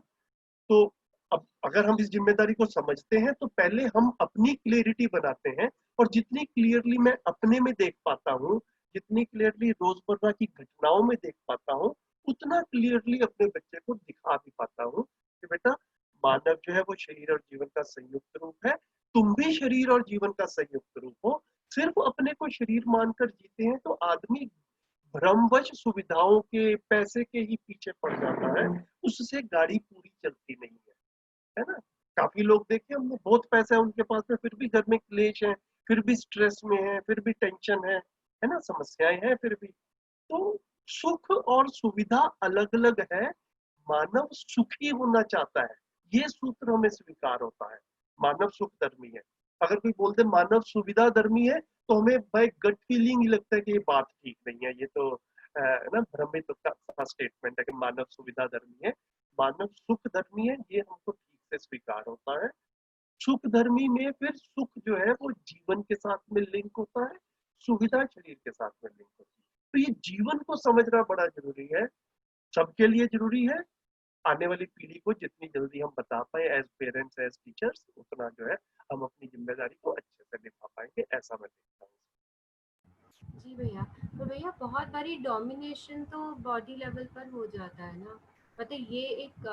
तो अब अगर हम इस जिम्मेदारी को समझते हैं तो पहले हम अपनी क्लियरिटी बनाते हैं, और जितनी क्लियरली मैं अपने में देख पाता हूँ, जितनी क्लियरली रोजमर्रा की घटनाओं में देख पाता हूँ, उतना क्लियरली अपने बच्चे को दिखा भी पाता हूँ कि बेटा मानव जो है वो शरीर और जीवन का संयुक्त रूप है, तुम भी शरीर और जीवन का संयुक्त रूप हो। सिर्फ अपने को शरीर मानकर जीते हैं तो आदमी भ्रमवश सुविधाओं के, पैसे के ही पीछे पड़ जाता है, उससे गाड़ी पूरी चलती नहीं है ना। काफी लोग देखे हमने, बहुत पैसा है उनके पास में, फिर भी घर में क्लेश है, फिर भी स्ट्रेस में है, फिर भी टेंशन है ना, समस्याएं हैं फिर भी। तो सुख और सुविधा अलग अलग है, मानव सुखी होना चाहता है, ये सूत्र हमें स्वीकार होता है। मानव सुख धर्मी है। अगर कोई बोलते मानव सुविधा धर्मी है तो हमें बाय गट फीलिंग ही लगता है कि ये बात ठीक नहीं है, ये तो ना भ्रमित का स्टेटमेंट है कि मानव सुविधा धर्मी है। मानव सुख धर्मी है, ये हमको ठीक से स्वीकार होता है। सुख धर्मी में फिर सुख जो है वो जीवन के साथ में लिंक होता है, सुविधा शरीर के साथ में लिंक होती है। तो ये जीवन को समझना बड़ा जरूरी है, सबके लिए जरूरी है। आने वाली पीढ़ी को जितनी जल्दी हम बता पाए एज पेरेंट्स, एज टीचर्स, उतना जो है हम अपनी जिम्मेदारी को अच्छे से निभा पाएंगे, ऐसा मैं देखता हूँ। जी भैया, तो भैया बहुत बारी डोमिनेशन तो बॉडी लेवल पर हो जाता है ना, मतलब ये एक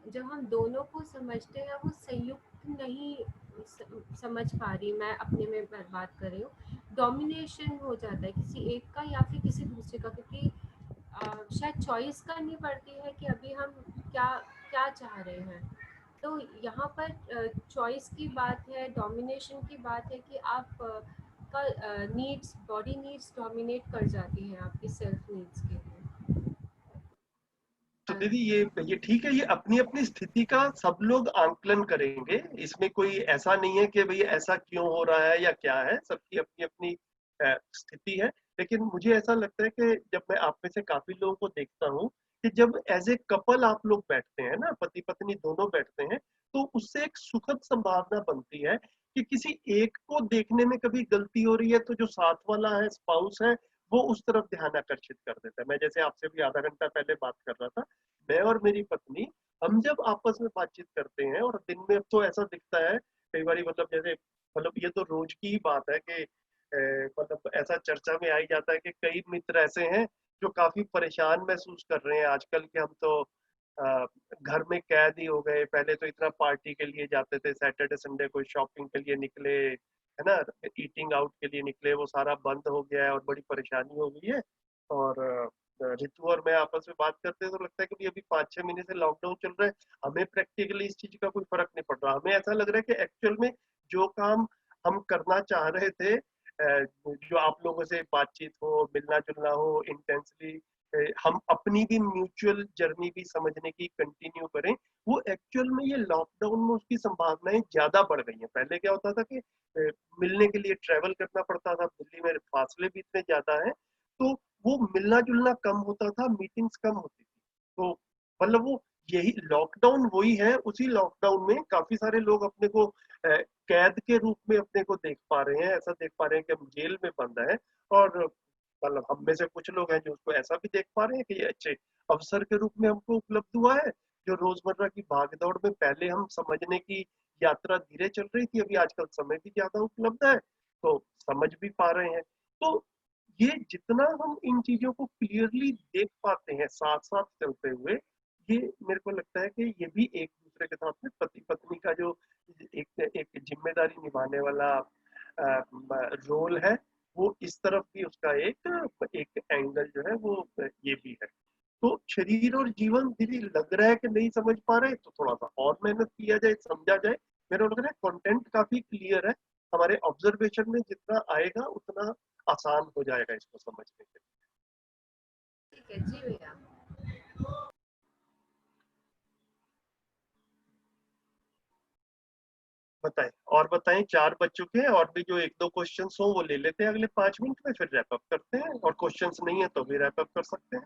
जब हम दोनों को समझते हैं वो संयुक्त नहीं समझ पा रही, मैं अपने में बात कर रही हूँ, डोमिनेशन हो जाता है किसी एक का या फिर किसी दूसरे का, क्योंकि शायद चॉइस करनी पड़ती है कि अभी हम क्या क्या चाह रहे हैं। तो यहाँ पर चॉइस की बात है, डोमिनेशन की बात है कि आप का नीड्स, बॉडी नीड्स डोमिनेट कर जाती है आपकी सेल्फ नीड्स के लिए। तो दीदी ये ठीक है, ये अपनी अपनी स्थिति का सब लोग आंकलन करेंगे, इसमें कोई ऐसा नहीं है कि भाई ऐसा क्यों हो रहा है या क्या है, सबकी अपनी अपनी स्थिति है। लेकिन मुझे ऐसा लगता है कि जब मैं आप में से काफी लोगों को देखता हूँ कि जब एज ए कपल आप लोग बैठते हैं ना, पति पत्नी दोनों बैठते हैं, तो उससे एक सुखद संभावना बनती है कि किसी एक को देखने में कभी गलती हो रही है तो जो साथ वाला है, स्पाउस है, वो उस तरफ ध्यान आकर्षित कर देता है। मैं जैसे आपसे भी आधा घंटा पहले बात कर रहा था, मैं और मेरी पत्नी, हम जब आपस में बातचीत करते हैं, और दिन में अब तो ऐसा दिखता है कई बार, मतलब जैसे, मतलब ये तो रोज की ही बात है कि मतलब ऐसा चर्चा में आ ही जाता है कि कई मित्र ऐसे हैं जो काफी परेशान महसूस कर रहे हैं आजकल के, हम तो घर में कैद ही हो गए। पहले तो इतना पार्टी के लिए जाते थे, सैटरडे संडे को शॉपिंग के लिए निकले, है ना, ईटिंग आउट के लिए निकले, वो सारा बंद हो गया है और बड़ी परेशानी हो गई है। और ऋतु और मैं आपस में बात करते हैं तो लगता है कि अभी 5-6 महीने से लॉकडाउन चल रहा है, हमें प्रैक्टिकली इस चीज का कोई फर्क नहीं पड़ रहा। हमें ऐसा लग रहा है कि एक्चुअल में जो काम हम करना चाह रहे थे, जो आप लोगों से बातचीत हो, मिलना जुलना हो इंटेंसली, हम अपनी भी म्यूचुअल जर्नी भी समझने की कंटिन्यू करें, वो एक्चुअल में ये लॉकडाउन में उसकी संभावनाएं ज्यादा बढ़ गई हैं। पहले क्या होता था कि मिलने के लिए ट्रेवल करना पड़ता था, दिल्ली में फासले भी इतने ज्यादा हैं, तो वो मिलना जुलना कम होता था, मीटिंग्स कम होती थी। तो मतलब वो यही लॉकडाउन वही है, उसी लॉकडाउन में काफी सारे लोग अपने को कैद के रूप में अपने को देख पा रहे हैं, ऐसा देख पा रहे हैं कि हम जेल में बंद है, और मतलब हम में से कुछ लोग हैं जो उसको ऐसा भी देख पा रहे हैं कि ये अच्छे अवसर के रूप में हमको उपलब्ध हुआ है, जो रोजमर्रा की भागदौड़ में पहले हम समझने की यात्रा धीरे चल रही थी, अभी आजकल समय भी ज्यादा उपलब्ध है तो समझ भी पा रहे हैं। तो ये जितना हम इन चीजों को क्लियरली देख पाते हैं साथ साथ चलते हुए, ये मेरे को लगता है कि ये भी एक दूसरे के साथ में पति पत्नी का जो एक जिम्मेदारी निभाने वाला रोल है, वो इस तरफ भी उसका एक एंगल जो है वो ये भी है। तो शरीर और जीवन दीदी लग रहा है कि नहीं समझ पा रहे, तो थोड़ा सा और मेहनत किया जाए, समझा जाए। मेरा लग रहा है कंटेंट काफी क्लियर है, हमारे ऑब्जर्वेशन में जितना आएगा उतना आसान हो जाएगा इसको समझने के लिए। ठीक है जी भैया। बताएं और बताएं, 4 बज चुके हैं, और भी जो 1-2 क्वेश्चंस हो वो ले लेते हैं अगले 5 मिनट में, फिर रैप अप करते हैं, और क्वेश्चंस नहीं है तो भी रैप अप कर सकते हैं।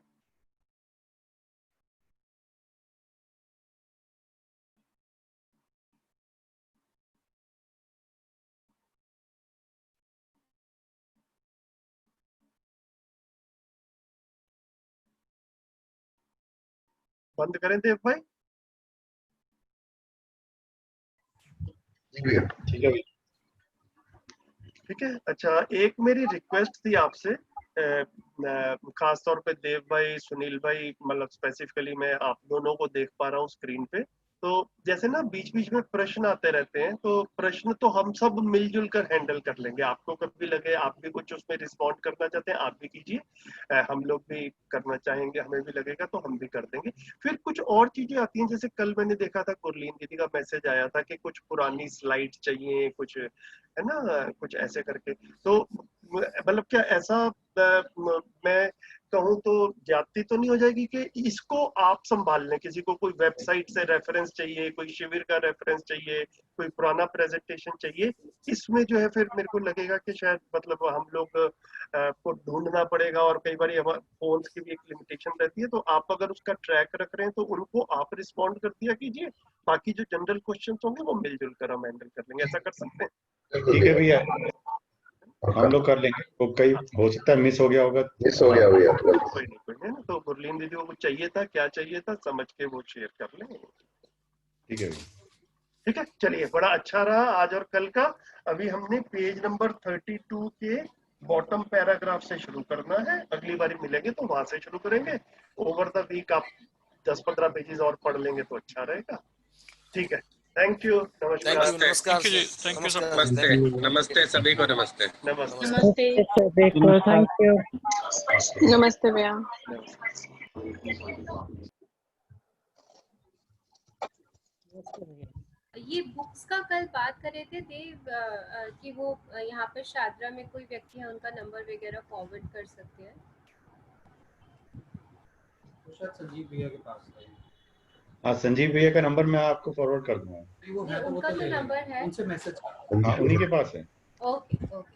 बंद करें देव भाई? ठीक है, ठीक है। अच्छा, एक मेरी रिक्वेस्ट थी आपसे, खास तौर पे देव भाई, सुनील भाई, मतलब स्पेसिफिकली मैं आप दोनों को देख पा रहा हूँ स्क्रीन पे, तो जैसे ना बीच बीच में प्रश्न आते रहते हैं, तो प्रश्न तो हम सब मिलजुल कर हैंडल कर लेंगे। आपको कभी लगे आप भी कुछ उसमें रिस्पॉन्ड करना चाहते हैं, आप भी कीजिए, हम लोग भी करना चाहेंगे, हमें भी लगेगा तो हम भी कर देंगे। फिर कुछ और चीजें आती हैं, जैसे कल मैंने देखा था गुरलीन दीदी का मैसेज आया था कि कुछ पुरानी स्लाइड चाहिए, कुछ है ना, कुछ ऐसे करके। तो मतलब क्या ऐसा मैं कहूँ तो ज्यादती तो नहीं हो जाएगी कि इसको आप संभाल लें? किसी को कोई वेबसाइट से रेफरेंस चाहिए, कोई शिविर का रेफरेंस चाहिए, कोई पुराना प्रेजेंटेशन चाहिए, इसमें जो है फिर मेरे को लगेगा कि शायद मतलब हम लोग को ढूंढना पड़ेगा, और कई बार हमारे फोन की भी एक लिमिटेशन रहती है। तो आप अगर उसका ट्रैक रख रहे हैं तो उनको आप रिस्पॉन्ड कर दिया कीजिए, बाकी जो जनरल क्वेश्चन होंगे वो मिलजुल कर हम हैंडल कर लेंगे। ऐसा कर सकते हैं? ठीक है भैया, हम लोग कर लेंगे। तो कई हो सकता है मिस हो गया होगा, मिस हो गया भैया। कोई नहीं, कोई नहीं। तो गुरलीन दीदी को कुछ चाहिए था, क्या चाहिए था समझ के वो शेयर कर लेंगे। ठीक है भैया। ठीक है, चलिए, बड़ा अच्छा रहा आज और कल का। अभी हमने पेज नंबर 32 के बॉटम पैराग्राफ से शुरू करना है, अगली बारी मिलेंगे तो वहां से शुरू करेंगे। ओवर द वीक आप 10-15 पेजेस और पढ़ लेंगे तो अच्छा रहेगा। ठीक है, थैंक यू, नमस्कार। नमस्कार thank you ji, thank you sir. नमस्ते, नमस्ते सभी को, नमस्ते। नमस्ते नमस्ते थैंक यू। नमस्ते भैया। ये बुक्स का कल बात कर रहे थे देव कि वो यहाँ पर शादरा में कोई व्यक्ति है, उनका नंबर वगैरह फॉरवर्ड कर सकते हैं। शायद संजीव भैया के पास है। हाँ, संजीव भैया का नंबर मैं आपको फॉरवर्ड कर दूंगा। वो है तो वो उनका तो तो ले नंबर लेंगे, है, उनसे मैसेज। हाँ, उन्हीं के पास है। Okay okay.